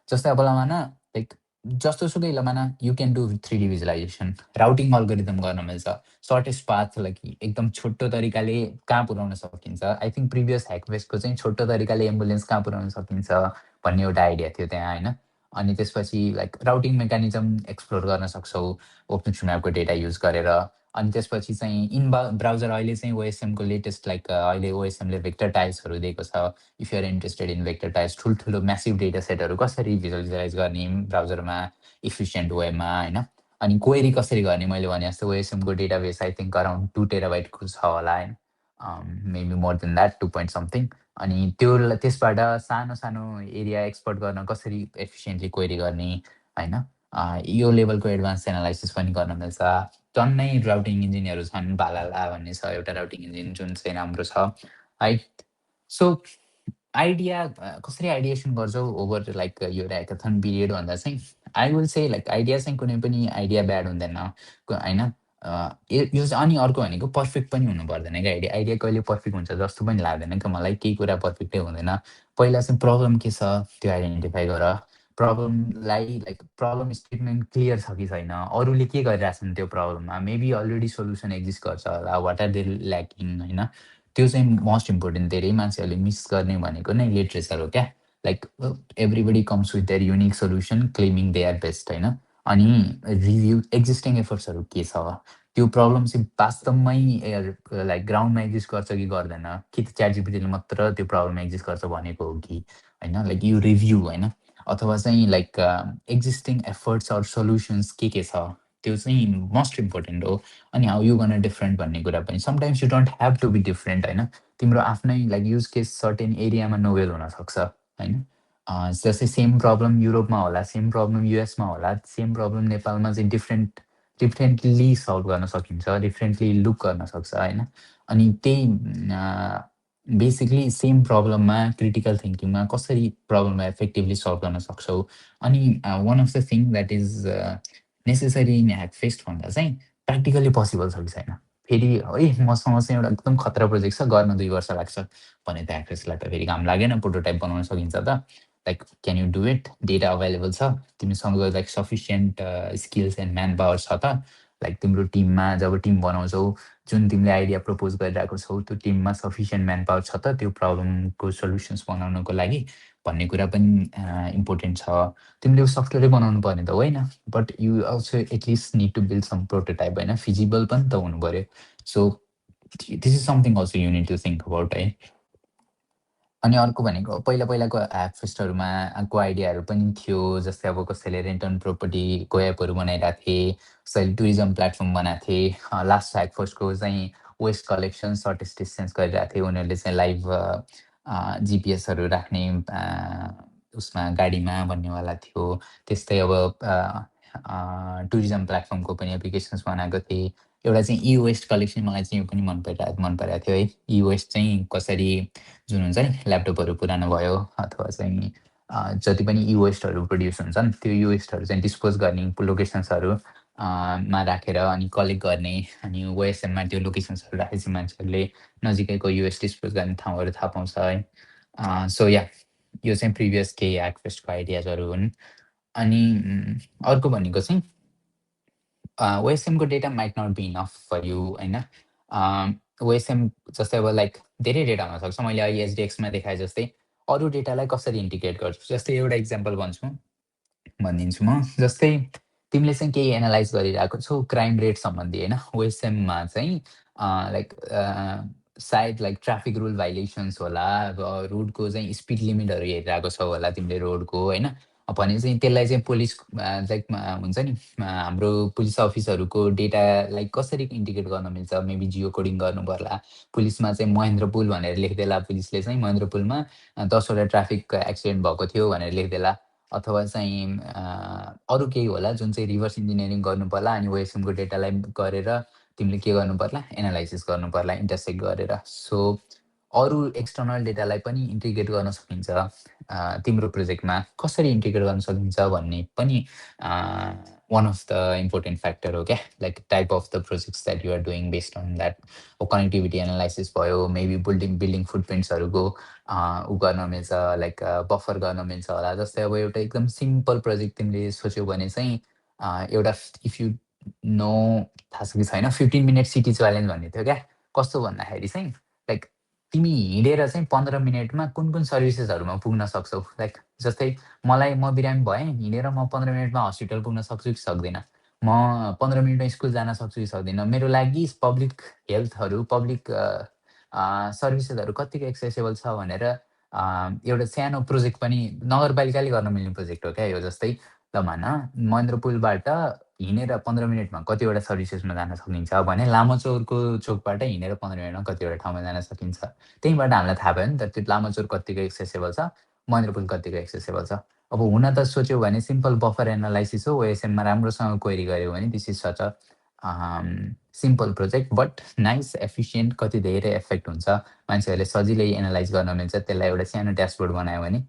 जस्तै अब लमान लाइक जस्तोसुकै लमान you can do 3D visualization, routing algorithm गर्न मिल्छ, सर्टेस्ट पाथ लाइक एकदम छोटो तरिकाले कहाँ पुऱ्याउन सकिन्छ। आई थिङ्क प्रिभियस ह्याकफेस्टको चाहिँ छोटो तरिकाले एम्बुलेन्स कहाँ पुऱ्याउन सकिन्छ भन्ने एउटा आइडिया थियो त्यहाँ होइन। अनि त्यसपछि लाइक राउटिङ मेकानिजम एक्सप्लोर गर्न सक्छौ ओपनस्ट्रिटम्यापको डेटा युज गरेर। अनि त्यसपछि चाहिँ ब्राउजर अहिले चाहिँ ओएसएमको लेटेस्ट लाइक अहिले ओएसएमले भेक्टर टाइल्सहरू दिएको छ। If you're interested in vector tiles, ठुल्ठुलो म्यासिभ डेटा सेटहरू कसरी भिजुअलाइज गर्ने ब्राउजरमा इफिसियन्ट वेमा होइन। अनि क्वेरी कसरी गर्ने, मैले भने जस्तो ओएसएमको डेटाबेस आई थिङ्क अराउन्ड 2 टेराबाइटको छ होला होइन, maybe more than that 2 point something. अनि त्यसबाट सानो सानो एरिया एक्सपोर्ट गर्न कसरी एफिसियन्टली क्वेरी गर्ने होइन। यो लेभलको एडभान्स एनालाइसिस पनि गर्न मिल्छ। टन्नै राउटिङ इन्जिनहरू छन्, भालाला भन्ने छ एउटा राउटिङ इन्जिन जुन चाहिँ राम्रो छ है। सो आइडिया कसरी आइडिएसन गर्छौ ओभर लाइक यो ह्याकाथन पिरियड भन्दा चाहिँ I will say like idea चाहिँ कुनै पनि आइडिया ब्याड हुँदैन होइन। यो चाहिँ अनि अर्को भनेको पर्फेक्ट पनि हुनु पर्दैन क्या। आइडिया कहिले पर्फेक्ट हुन्छ जस्तो पनि लाग्दैन क्या मलाई, केही कुरा पर्फेक्टै हुँदैन। पहिला चाहिँ प्रब्लम के छ त्यो आइडेन्टिफाई गर, प्रब्लमलाई लाइक प्रब्लम स्टेटमेन्ट क्लियर छ कि छैन, अरूले के गरिरहेछन् त्यो प्रब्लममा, मेबी अलरेडी सोल्युसन एक्जिस्ट गर्छ होला, वाट आर दे ल्याकिङ होइन। त्यो चाहिँ मोस्ट इम्पोर्टेन्ट। धेरै मान्छेहरूले मिस गर्ने भनेको नै लिटरेचर हो क्या। Like everybody comes with their unique solution claiming they are best होइन। अनि रिभ्यू एक्जिस्टिङ एफर्ट्सहरू के छ, त्यो प्रब्लम चाहिँ वास्तवमै लाइक ग्राउन्डमा एक्जिस्ट गर्छ कि गर्दैन, कि त च्याटजिपिटीले मात्र त्यो प्रब्लम एक्जिस्ट गर्छ भनेको हो कि होइन। लाइक यो रिभ्यू होइन, अथवा चाहिँ like existing efforts or solutions के छ, त्यो चाहिँ मोस्ट इम्पोर्टेन्ट हो। अनि हाउ यु गर्न डिफ्रेन्ट भन्ने कुरा पनि, sometimes you don't have to be different होइन। तिम्रो आफ्नै लाइक युज केस सर्टेन एरियामा नोभेल हुनसक्छ होइन। जस्तै सेम प्रब्लम युरोपमा होला, सेम प्रब्लम युएसमा होला, सेम प्रब्लम नेपालमा चाहिँ डिफ्रेन्टली सल्भ गर्न सकिन्छ, डिफ्रेन्टली लुक गर्न सक्छ होइन। अनि त्यही बेसिकली सेम प्रब्लममा क्रिटिकल थिङ्किङमा कसरी प्रब्लमलाई इफेक्टिभली सल्भ गर्न सक्छौ। अनि one of the thing that is necessary in hackfest भन्दा चाहिँ प्र्याक्टिकली पोसिबल छ कि छैन। फेरि है मसँग चाहिँ एउटा एकदम खतरा प्रोजेक्ट छ, गर्न 2 वर्ष लाग्छ भने त ह्याकफेस्टलाई त फेरि काम लागेन, प्रोटोटाइप बनाउन सकिन्छ त। Like can you do it, data available छ, तिमीसँग like sufficient skills and man power छ त। लाइक तिम्रो टिममा जब टिम बनाउँछौ, जुन तिमीले आइडिया प्रपोज गरिरहेको छौ त्यो टिममा सफिसियन्ट म्यान पावर छ त त्यो प्रब्लमको सोल्युसन्स बनाउनको लागि भन्ने कुरा पनि इम्पोर्टेन्ट छ। तिमीले सफ्टवेयरै बनाउनु पर्ने त होइन, but you also at least need to build some prototype होइन, फिजिबल पनि त हुनु पऱ्यो। So this is something also you need to think about है। अनि अर्को भनेको पहिलाको एप फेस्टहरूमा को आइडियाहरू पनि थियो, जस्तै अब कसैले रेन्ट एन्ड प्रोपर्टीको एपहरू बनाइरहेको थिए, कसैले टुरिज्म प्लेटफर्म बनाएको थिए। लास्ट ह्याक फर्स्टको चाहिँ वेस्ट कलेक्सन सर्ट डिस्टेन्स गरिरहेको थिए। उनीहरूले चाहिँ लाइभ जिपिएसहरू राख्ने उसमा गाडीमा भन्नेवाला थियो। त्यस्तै अब टुरिज्म प्लेटफर्मको पनि एप्लिकेसन्स बनाएको थिए। एउटा चाहिँ ई वेस्ट कलेक्सन, मलाई चाहिँ यो पनि मन परेको थियो है। ई वेस्ट चाहिँ कसरी जुन हुन्छ नि ल्यापटपहरू पुरानो भयो अथवा चाहिँ जति पनि ई वेस्टहरू प्रोड्युस हुन्छन् त्यो ई वेस्टहरू चाहिँ डिस्पोज गर्ने लोकेसन्सहरू मा राखेर अनि कलेक्ट गर्ने, अनि ओएसएममा त्यो लोकेसन्सहरू राखेपछि मान्छेहरूले नजिकैको युएस डिस्पोज गर्ने ठाउँहरू थाहा पाउँछ है। सो या यो चाहिँ प्रिभियस केही एक्सपेस्टको आइडियाजहरू हुन्। अनि अर्को भनेको चाहिँ ओएसएमको data might not be enough for you होइन। ओएसएम जस्तै अब लाइक धेरै डेटा हुनसक्छ। मैले अहिले एचडिएक्समा देखाएँ जस्तै अरू डेटालाई कसरी इन्टिग्रेट गर्छु, जस्तै एउटा इक्जाम्पल भनिदिन्छु म। जस्तै तिमीले चाहिँ केही एनालाइज गरिरहेको छौ क्राइम रेट सम्बन्धी होइन, ओएसएममा चाहिँ लाइक सायद लाइक ट्राफिक रुल भाइलेसन्स होला, अब रोडको चाहिँ स्पिड लिमिटहरू हेरिरहेको छौ होला तिमीले रोडको होइन। भने चाहिँ त्यसलाई चाहिँ पुलिस लाइक हुन्छ नि हाम्रो पुलिस अफिसहरूको डेटालाई कसरी इन्टिग्रेट गर्न मिल्छ, मेबी जियो कोडिङ गर्नु पर्ला। पुलिसमा चाहिँ महेन्द्र पुल भनेर लेखिदेला, पुलिसले चाहिँ महेन्द्र पुलमा 10वटा ट्राफिक एक्सिडेन्ट भएको थियो भनेर लेखिदेला। अथवा चाहिँ अरू केही होला जुन चाहिँ रिभर्स इन्जिनियरिङ गर्नु पर्ला, अनि ओएसएमको डेटालाई गरेर तिमीले के गर्नु पर्ला, एनालाइसिस गर्नु पर्ला इन्टरसेक्ट गरेर। सो अरू एक्सटर्नल डेटालाई पनि इन्टिग्रेट गर्न सकिन्छ तिम्रो प्रोजेक्टमा। कसरी इन्टिग्रेट गर्न सकिन्छ भन्ने पनि one of the important factor हो क्या, like type of the projects that you are doing based on that. Connectivity analysis भयो, मेबी बिल्डिङ फुटप्रिन्ट्सहरूको उ गर्न मिल्छ, लाइक बफर गर्न मिल्छ होला। जस्तै अब एउटा एकदम सिम्पल प्रोजेक्ट तिमीले सोच्यौ भने चाहिँ एउटा इफ यु नो थाहा छ कि छैन 15 मिनट सिटी च्यालेन्ज भन्ने थियो क्या। कस्तो भन्दाखेरि चाहिँ लाइक तिमी हिँडेर चाहिँ 15 मिनटमा कुन कुन सर्भिसेसहरूमा पुग्न सक्छौ। लाइक जस्तै म बिरामी भएँ, हिँडेर म 15 मिनटमा हस्पिटल पुग्न सक्छु कि सक्दिनँ, म 15 मिनटमा स्कुल जान सक्छु कि सक्दिनँ। मेरो लागि पब्लिक हेल्थहरू, पब्लिक सर्भिसेसहरू कतिको एक्सेसेबल छ भनेर एउटा सानो प्रोजेक्ट पनि नगरपालिकाले गर्न मिल्ने प्रोजेक्ट हो क्या यो। जस्तै ल भन महेन्द्र पुलबाट हिँडेर 15 मिनटमा कतिवटा सर्भिसेसमा जान सकिन्छ भने लामाचौरको चोकबाट हिँडेर 15 मिनटमा कतिवटा ठाउँमा जान सकिन्छ। त्यहीँबाट हामीलाई थाहा भयो नि त त्यो लामाचौर कतिको एक्सेसेबल छ, महेन्द्र पुल कतिको एक्सेसेबल छ। अब हुन त सोच्यो भने सिम्पल बफर एनालाइसिस हो, ओएसएममा राम्रोसँग क्वेरी गऱ्यो भने this is such a simple project but nice, efficient, कति धेरै इफेक्ट हुन्छ, मान्छेहरूले सजिलै एनालाइज गर्न मिल्छ। त्यसलाई एउटा सानो ड्यासबोर्ड बनायो भने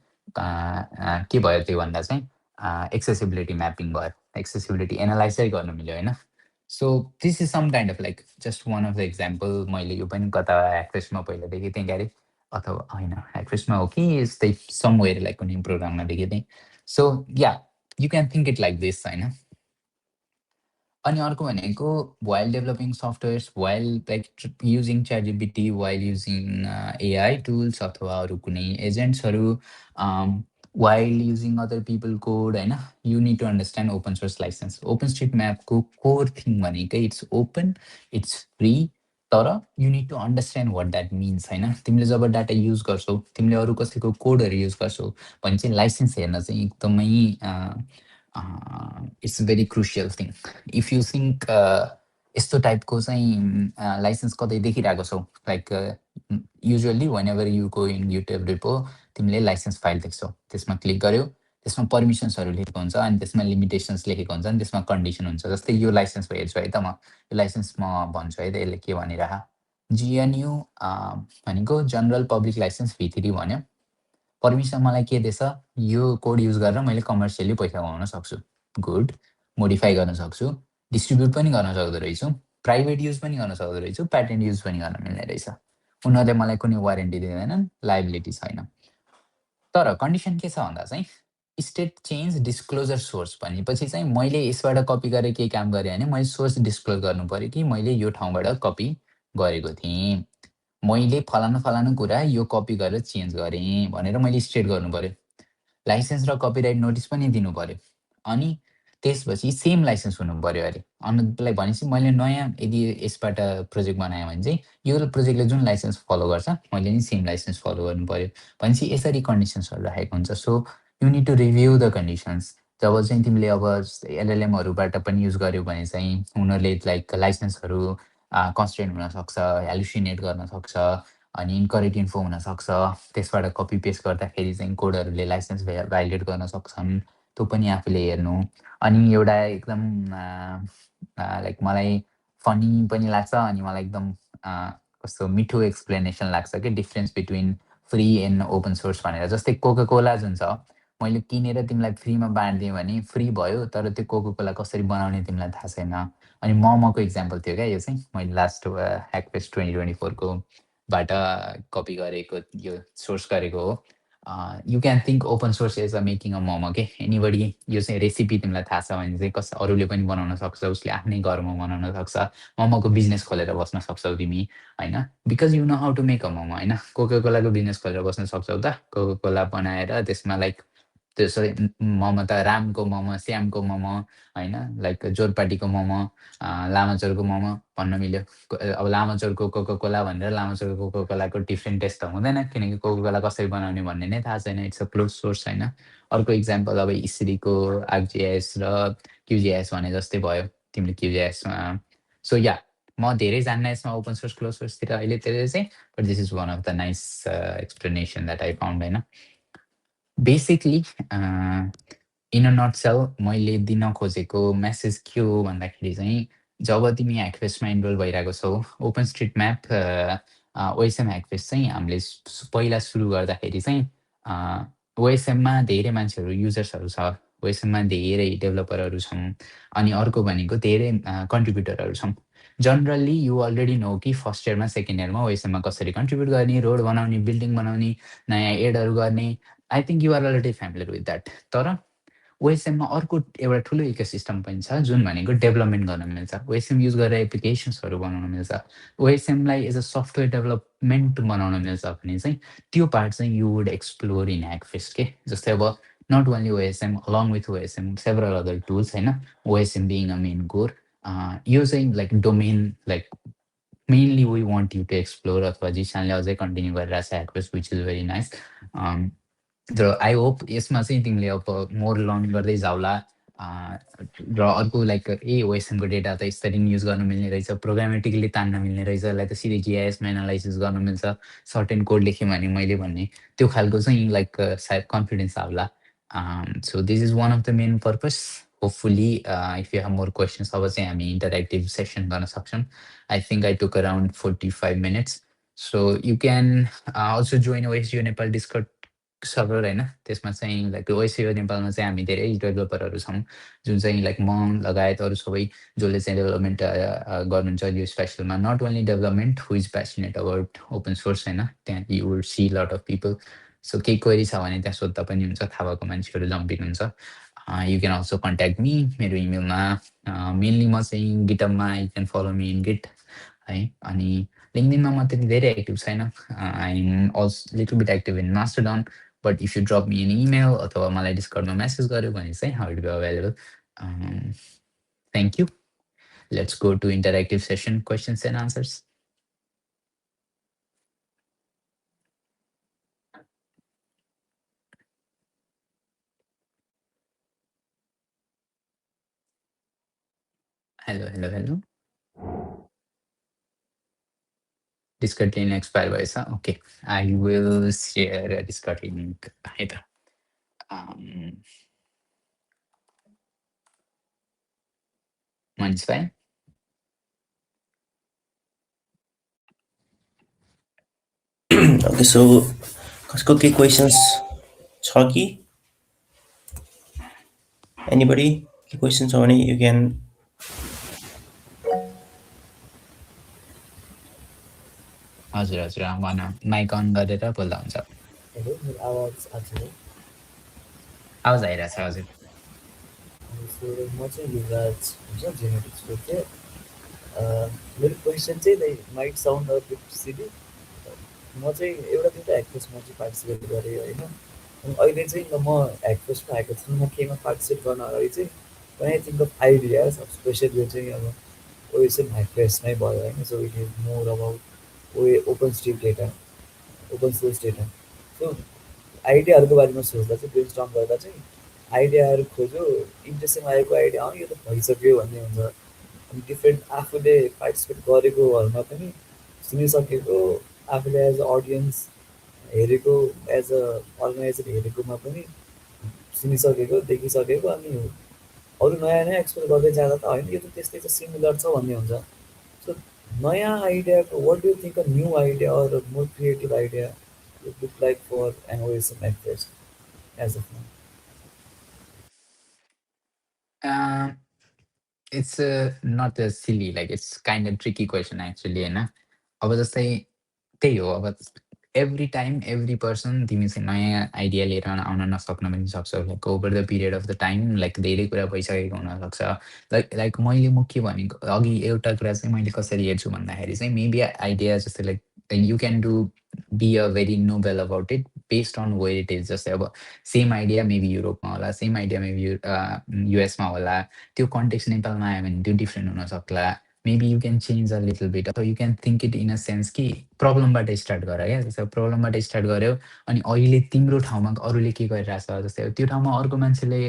के भयो त्यो भन्दा चाहिँ एक्सेसिबिलिटी म्यापिङ भयो, एक्सेसिबिलिटी एनालाइजै गर्न मिल्यो होइन। So this is some kind of like just one of the example. मैले यो पनि कता ह्याकफेस्टमा पहिला देखेको थिएँ क्यारे, अथवा होइन ह्याकफेस्टमा हो कि यस्तै समवेयर लाइक कुनै प्रोग्राममा देखेको थिएँ। So yeah you can think it like this होइन। अनि अर्को भनेको while developing softwares, while like using ChatGPT, while using AI tools अथवा अरू कुनै एजेन्ट्सहरू, while using other people code होइन, you need to understand open source license. Open street म्यापको कोर थिङ भनेकै इट्स ओपन, इट्स फ्री, तर you need to understand what that means होइन। तिमीले जब डाटा युज गर्छौ, तिमीले अरू कसैको कोडहरू युज गर्छौ भने चाहिँ लाइसेन्स हेर्न चाहिँ एकदमै it's very crucial thing. If you think यस्तो टाइपको चाहिँ लाइसेन्स कतै देखिरहेको छौ, like usually when ever you go in YouTube repo तिमीले लाइसेन्स फाइल देख्छौ, त्यसमा क्लिक गर्यो, त्यसमा पर्मिसन्सहरू लेखेको हुन्छ, अनि त्यसमा लिमिटेसन्स लेखेको हुन्छ, अनि त्यसमा कन्डिसन हुन्छ। जस्तै यो लाइसेन्स हेर्छु है त, म यो लाइसेन्स म भन्छु है त यसले के भनिरह, जिएनयु भनेको जनरल पब्लिक लाइसेन्स V3 भन्यो। पर्मिसन मलाई के दिएछ, यो कोड युज गरेर मैले कमर्सियली पैसा कमाउन सक्छु, गुड, मोडिफाई गर्न सक्छु, डिस्ट्रिब्युट पनि गर्न सक्दो रहेछु, प्राइभेट युज पनि गर्न सक्दो रहेछु, प्याटेन्ट युज पनि गर्न मिल्ने रहेछ। उनीहरूले मलाई कुनै वारेन्टी दिँदैनन्, लाइबिलिटी छैन। तर कन्डिसन के छ भन्दा चाहिँ स्टेट चेन्ज डिस्क्लोजर सोर्स भनेपछि चाहिँ मैले यसबाट कपी गरेर केही काम गरेँ भने मैले सोर्स डिस्क्लोज गर्नु पऱ्यो कि मैले यो ठाउँबाट कपी गरेको थिएँ, मैले फलानु कुरा यो कपी गरेर चेन्ज गरेँ भनेर मैले स्टेट गर्नु पऱ्यो। लाइसेन्स र कपिराइट नोटिस पनि दिनु पऱ्यो। अनि त्यसपछि सेम लाइसेन्स हुनु पर्यो अरे। अनुलाई भनेपछि मैले नयाँ यदि यसबाट प्रोजेक्ट बनाएँ भने चाहिँ यो प्रोजेक्टले जुन लाइसेन्स फलो गर्छ मैले नि सेम लाइसेन्स फलो गर्नु पर्यो भनेपछि यसरी कन्डिसन्सहरू राखेको हुन्छ। So you need to review the conditions. जब चाहिँ तिमीले अब एलएलएमहरूबाट पनि युज गर्यो भने चाहिँ उनीहरूले लाइक लाइसेन्सहरू कन्स्ट्रेन्ट हुनसक्छ, हेलुसिनेट गर्न सक्छ, अनि इन्करेक्ट इन्फो हुनसक्छ। त्यसबाट कपी पेस्ट गर्दाखेरि चाहिँ कोडहरूले लाइसेन्स भाइलेट गर्न सक्छन्, त्यो पनि आफूले हेर्नु। अनि एउटा एकदम लाइक मलाई फनी पनि लाग्छ अनि मलाई एकदम कस्तो मिठो एक्सप्लेनेसन लाग्छ कि difference between free and open source भनेर। जस्तै कोका कोला जुन छ मैले किनेर तिमीलाई फ्रीमा बाँडिदिएँ भने फ्री भयो, तर त्यो कोका कोला कसरी बनाउने तिमीलाई थाहा छैन। अनि मोमोको इक्जाम्पल थियो क्या यो चाहिँ, मैले लास्ट ह्याकफेस्ट 2024 बाट कपी गरेको, यो सोर्स गरेको हो। You can think open source as a making a momo के। एनीबडी यो चाहिँ रेसिपी तिमीलाई थाहा छ भने चाहिँ कस अरूले पनि बनाउन सक्छ, उसले आफ्नै घरमा बनाउन सक्छ, मोमोको बिजनेस खोलेर बस्न सक्छौ तिमी होइन, because you know how to make a momo होइन। कोका कोलाको बिजनेस खोलेर बस्न सक्छौ त, कोका कोला बनाएर त्यसमा लाइक त्यसो मोमो त रामको मोमो, श्यामको मोमो होइन, लाइक जोरपाटीको मोमो, लामाचोरको मोमो भन्न मिल्यो। अब लामाचोरको कोका कोला भनेर लामाचोरको कोका कोलाको डिफ्रेन्ट टेस्ट त हुँदैन, किनकि कोका कोला कसरी बनाउने भन्ने नै थाहा छैन, इट्स अ क्लोज सोर्स होइन। अर्को इक्जाम्पल अब इस्रीको आर्कजिआइएस र क्युजिआइएस भने जस्तै भयो तिमीले क्युजिआइएसमा। सो या म धेरै जान्न यसमा ओपन सोर्स क्लोज सोर्सतिर अहिले धेरै चाहिँ, but this is one of the nice explanation that I found होइन। बेसिकली इन अ नटसेल मैले दिन खोजेको मेसेज के हो भन्दाखेरि चाहिँ, जब तिमी ह्याकफेस्टमा इनरोल भइरहेको छौ, ओपन स्ट्रिट म्याप ओएसएम ह्याकफेस्ट चाहिँ हामीले पहिला सुरु गर्दाखेरि चाहिँ ओएसएममा धेरै मान्छेहरू युजर्सहरू छ, ओएसएममा धेरै डेभलपरहरू छौँ, अनि अर्को भनेको धेरै कन्ट्रिब्युटरहरू छौँ। जनरली यु अलरेडी नो कि फर्स्ट इयरमा सेकेन्ड इयरमा ओएसएममा कसरी कन्ट्रिब्युट गर्ने, रोड बनाउने, बिल्डिङ बनाउने, नयाँ एडहरू गर्ने। I think you are already familiar with that. तर ओएसएममा अर्को एउटा ठुलो इकोसिस्टम पनि छ जुन भनेको डेभलपमेन्ट गर्न मिल्छ। ओएसएम युज गरेर एप्लिकेसन्सहरू बनाउन मिल्छ, ओएसएमलाई एज अ सफ्टवेयर डेभलपमेन्ट बनाउन मिल्छ भने चाहिँ त्यो पार्ट चाहिँ you would explore in hackfest के। जस्तै अब not only OSM, along with OSM several other tools होइन, OSM being a main core. यो चाहिँ like domain like mainly we want you to explore, अथवा जिसानले अझै कन्टिन्यू गरिरहेको छ hackfest, which is very nice. र आई होप यसमा चाहिँ तिमीले अब मोर लर्न गर्दै जाउला। र अर्को लाइक ओएसएमको डेटा त यसरी युज गर्नु मिल्ने रहेछ, प्रोग्रामेटिकली तान्न मिल्ने रहेछ, यसलाई त सिधै जिआइएसमा एनालाइसिस गर्नु मिल्छ, सर्टेन कोड लेख्यो भने मैले भन्ने त्यो खालको चाहिँ लाइक सायद कन्फिडेन्स आउला। So this is one of the main purpose. Hopefully if you have more questions अब चाहिँ हामी इन्टरेक्टिभ सेसन गर्न सक्छौँ। I think I took around 45 minutes. So you can also join OSGeo Nepal discord server होइन, त्यसमा चाहिँ लाइक ओएसजियो नेपालमा चाहिँ हामी धेरै डेभलपरहरू छौँ जुन चाहिँ लाइक म लगायत अरू सबै जसले चाहिँ डेभलपमेन्ट गर्नुहुन्छ यो स्पेसलमा। Not only development, who is passionate about open source होइन, त्यहाँ you will see lot of people. So केही क्वेरी छ भने त्यहाँ सोध्दा पनि हुन्छ, थाहा भएको मान्छेहरू जम्पिन हुन्छ। You can also contact me, मेरो इमेलमा मेनली म चाहिँ गिटअपमा you can follow me in Git है। अनि लिङ्कडिनमा म त्यति धेरै एक्टिभ छैन, I am also little bit active in Mastodon, but if you drop me an email अथवा मलाई डिस्कर्डमा मेसेज गर्यो भने चाहिँ I will be available. Thank you. Let's go to interactive session, questions and answers. Hello discord link expire भएछ। Okay, I will share discard link है त। मनिष भाइ Okay, so कसको के क्वेसन्स छ कि? एनीबडी के क्वेसन छ भने यु क्यान। हजुर हजुर भन, माइक अन गरेर बोल्दा हुन्छ। हेलो, मेरो आवाज आएको छ? आवाज आइरहेछ हजुर। म चाहिँ युवराज हुन्छ जेनेटिक्सको थिएँ। मेरो क्वेसन चाहिँ माइट साउन्ड अ बिट सिली। म चाहिँ एउटा दुइटा ह्याकफेस्टमा चाहिँ पार्टिसिपेट गरेँ होइन। अनि अहिले चाहिँ म ह्याकफेस्टमा आएको छु, म केमा पार्टिसिपेट गर्न अगाडि चाहिँ when I think of ideas, especially यो चाहिँ अब OSM Hackfest नै भयो होइन. So it is more about OpenStreet data, open source data. So आइडियाहरूको बारेमा सोच्दा चाहिँ ब्रेनस्टर्म गर्दा चाहिँ आइडियाहरू खोज्यो, इन्ट्रेस्टिङ लागेको आइडिया यो त भइसक्यो भन्ने हुन्छ. अनि डिफ्रेन्ट आफूले पार्टिसिपेट गरेकोहरूमा पनि सुनिसकेको, आफूले एज अ अडियन्स हेरेको, एज अ अर्गनाइजर हेरेकोमा पनि सुनिसकेको, देखिसकेको. अनि अरू नयाँ नयाँ एक्सप्लोर गर्दै जाँदा त होइन यो त त्यस्तै छ, सिमिलर छ भन्ने हुन्छ. सो नयाँ आइडियाको what do you think a new idea or more creative idea would look like for an OSM like this as of now? It's not a silly, like it's kind of tricky question actually, होइन. अब जस्तै त्यही हो, अब एभ्री टाइम एभ्री पर्सन तिमी चाहिँ नयाँ आइडिया लिएर आउन नसक्न पनि सक्छ. Like over the period of the time like धेरै कुरा भइसकेको हुनसक्छ. लाइक लाइक मैले मुख्य भनेको अघि एउटा कुरा चाहिँ मैले कसरी हेर्छु भन्दाखेरि चाहिँ मेबी आइडिया जस्तै like you can do be a very novel about it based on where it is. जस्तै अब सेम आइडिया मेबी युरोपमा होला, सेम आइडिया मेबी युएसमा होला, त्यो कन्टेक्स्ट नेपालमा आयो भने त्यो डिफ्रेन्ट हुनसक्ला. Maybe you can change a little bit, अथवा you can think it in a sense कि प्रब्लमबाट स्टार्ट गर क्या. जस्तै प्रब्लमबाट स्टार्ट गऱ्यो अनि अहिले तिम्रो ठाउँमा अरूले के गरिरहेछ, जस्तै त्यो ठाउँमा अर्को मान्छेले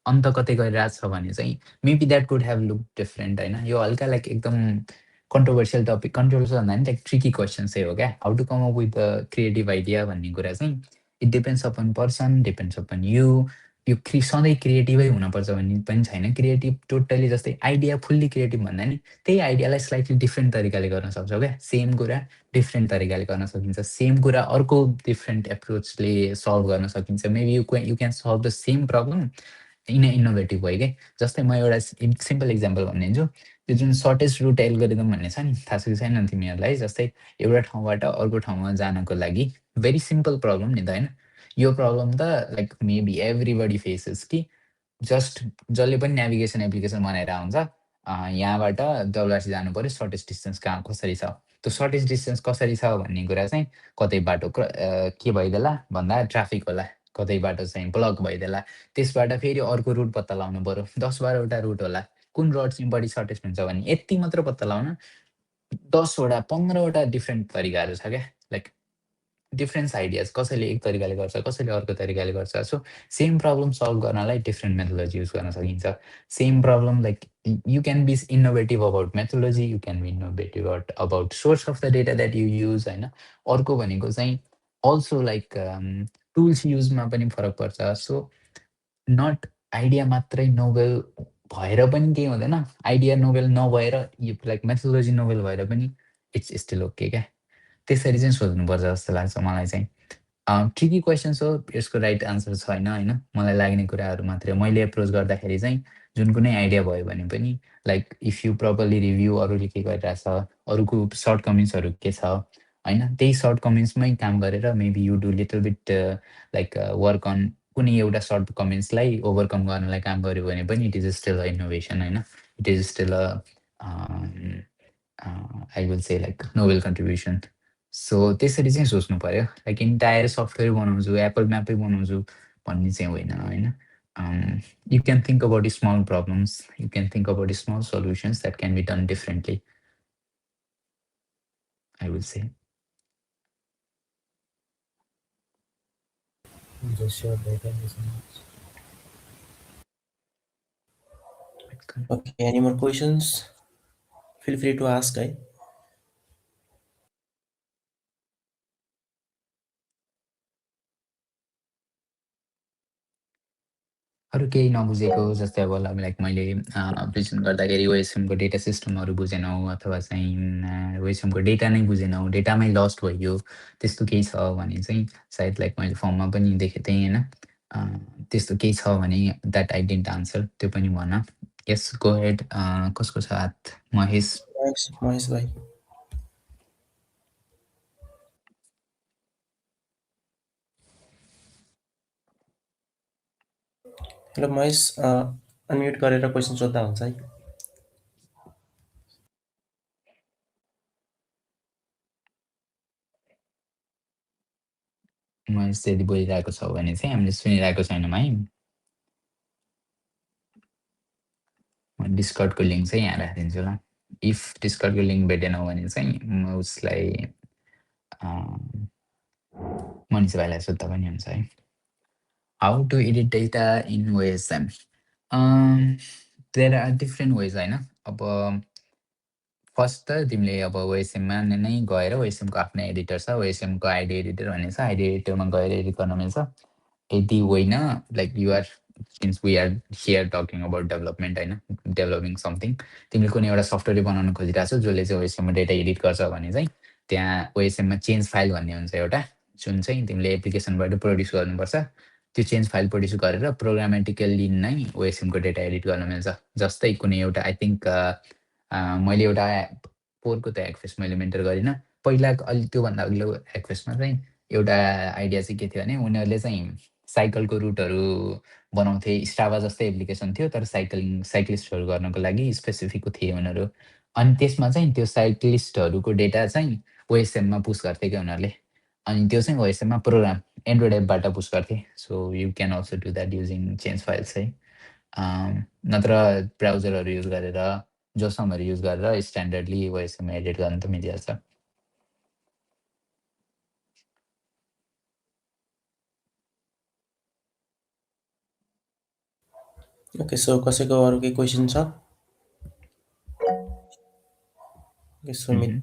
अन्त कतै गरिरहेछ भने चाहिँ maybe that could have look different होइन. यो हल्का लाइक एकदम कन्ट्रोभर्सियल टपिक, कन्ट्रोभर्सियल भन्दा पनि लाइक ट्रिकी क्वेसन चाहिँ हो क्या. How to come up with the creative idea भन्ने कुरा चाहिँ it depends upon person, depends upon you. यो सधैँ क्रिएटिभै हुनपर्छ भन्ने पनि छैन. क्रिएटिभ टोटल्ली जस्तै आइडिया फुल्ली क्रिएटिभ भन्दा नि त्यही आइडियालाई स्लाइटली डिफ्रेन्ट तरिकाले गर्न सक्छौ क्या. सेम कुरा डिफ्रेन्ट तरिकाले गर्न सकिन्छ, सेम कुरा अर्को डिफ्रेन्ट एप्रोचले सल्भ गर्न सकिन्छ. Maybe you can solve the same problem in a innovative way के. जस्तै म एउटा सिम्पल इक्जाम्पल भनिदिन्छु. त्यो जुन सर्टेस्ट रुट एल्गोरिदम भन्ने छ नि, थाहा छ कि छैन तिमीहरूलाई. जस्तै एउटा ठाउँबाट अर्को ठाउँमा जानको लागि भेरी सिम्पल प्रब्लम नि त होइन. यो प्रब्लम त लाइक मेबी एभ्रिबडी फेसेस कि जस्ट जसले पनि नेभिगेसन एप्लिकेसन बनाएर आउँछ, यहाँबाट दौलती जानु पऱ्यो, सर्टेस्ट डिस्टेन्स कहाँ कसरी छ. त्यो सर्टेस्ट डिस्टेन्स कसरी छ भन्ने कुरा चाहिँ कतै बाटो के भइदेला भन्दा ट्राफिक होला, कतै बाटो चाहिँ ब्लक भइदेला. त्यसबाट फेरि अर्को रुट पत्ता लगाउनु पऱ्यो, 10-12वटा रुट होला. कुन रोड चाहिँ बढी सर्टेस्ट हुन्छ भने यति मात्र पत्ता लगाउन 10वटा 15वटा डिफ्रेन्ट तरिकाहरू छ क्या. लाइक डिफ्रेन्स आइडियाज, कसैले एक तरिकाले गर्छ, कसैले अर्को तरिकाले गर्छ. सो सेम प्रब्लम सल्भ गर्नलाई डिफ्रेन्ट मेथोलोजी युज गर्न सकिन्छ. Same problem like you can be innovative about methodology, you can be innovative about source of the data that you use होइन. अर्को भनेको चाहिँ अल्सो लाइक टुल्स युजमा पनि फरक पर्छ. सो नट आइडिया मात्रै नोबेल भएर पनि केही हुँदैन, आइडिया नोबेल नभएर यो लाइक मेथोलोजी नोबेल भएर पनि इट्स स्टिल ओके क्या. त्यसरी चाहिँ सोच्नुपर्छ जस्तो लाग्छ मलाई चाहिँ. ट्रिकी क्वेसन्स हो, यसको राइट आन्सर छैन होइन. मलाई लाग्ने कुराहरू मात्रै मैले एप्रोच गर्दाखेरि चाहिँ जुन कुनै आइडिया भयो भने पनि like if you properly review अरूले के गरिरहेछ, अरूको सर्ट कमेन्ट्सहरू के छ होइन, त्यही सर्ट कमेन्ट्समै काम गरेर maybe you do little bit like work on कुनै एउटा सर्ट कमेन्ट्सलाई ओभरकम गर्नलाई काम गऱ्यो भने पनि it is still a innovation होइन. It is still a I will say like novel contribution. So त्यसरी चाहिँ सोच्नु पऱ्यो. लाइक इन्टायर सफ्टवेयर बनाउँछु, एप्पल म्यापै बनाउँछु भन्ने चाहिँ होइन होइन. You can think about small problems, you can think about small solutions that can be done differently, I will say. Just sure, thank you so much. Okay, any more questions? Feel free to ask. अरू केही नबुझेको जस्तै अब लाइक मैले प्रेजेन्ट गर्दाखेरि ओएसएमको डेटा सिस्टमहरू बुझेनौ, अथवा चाहिँ ओएसएमको डेटा नै बुझेनौ, डेटामै लस्ट भइयो, त्यस्तो केही छ भने चाहिँ सायद लाइक मैले फर्ममा पनि देखेको थिएँ होइन. त्यस्तो केही छ भने द्याट आई डिडन्ट आन्सर, त्यो पनि भन. Yes go head. कसको छ हात? Mahesh. Thanks, Mahesh bhai. Hello Mahesh, unmute गरेर क्वेसन सोध्दा हुन्छ है. महेश यदि बोलिरहेको छ भने चाहिँ हामीले सुनिरहेको छैनौँ है. डिस्कर्डको लिङ्क चाहिँ यहाँ राखिदिन्छु ल। इफ डिस्कर्डको लिङ्क भेटेन भने चाहिँ म उसलाई मनिष भाइलाई सोध्दा पनि हुन्छ है। How to edit data in OSM? There are different ways होइन। अब फर्स्ट त तिमीले अब OSM-मा नै गएर OSM-को आफ्नै एडिटर छ, OSM-को आइडी एडिटर भन्ने छ, आइडी एडिटरमा गएर एडिट गर्न मिल्छ। यदि होइन like you are since we are here talking about development होइन, डेभलपिङ समथिङ, तिमीले कुनै एउटा सफ्टवेयर बनाउन खोजिरहेको छौ जसले चाहिँ OSM-मा डेटा एडिट गर्छ भने चाहिँ त्यहाँ OSM-मा चेन्ज फाइल भन्ने हुन्छ एउटा, जुन चाहिँ तिमीले एप्लिकेसनबाट प्रोड्युस गर्नुपर्छ। त्यो चेन्ज फाइल प्रोड्युस गरेर प्रोग्रामेटिकल्ली नै OSM-को डेटा एडिट गर्न मिल्छ। जस्तै कुनै एउटा आई थिङ्क मैले एउटा पोरको त एक्फेस मैले मेन्टर गरिनँ, पहिला अलि त्योभन्दा अघिल्लो एक्फेसमा चाहिँ एउटा आइडिया चाहिँ के थियो भने उनीहरूले चाहिँ साइकलको रुटहरू बनाउँथे। स्ट्राभा जस्तै एप्लिकेसन थियो तर साइक्लिस्टहरू गर्नको लागि स्पेसिफिक थिए उनीहरू। अनि त्यसमा चाहिँ त्यो साइक्लिस्टहरूको डेटा चाहिँ OSM-मा पुस गर्थे क्या उनीहरूले। अनि त्यो चाहिँ OSM-मा प्रोग्राम एन्ड्रोइड एपबाट पुस गर्थे। So you can also do that using change files है। नत्र ब्राउजरहरू युज गरेर जोसमहरू युज गरेर स्ट्यान्डर्डली OSM-मा एडिट गर्न त मिलिहाल्छ। ओके, सो कसैको अरू केही क्वेसन छ? ओके, सुमित।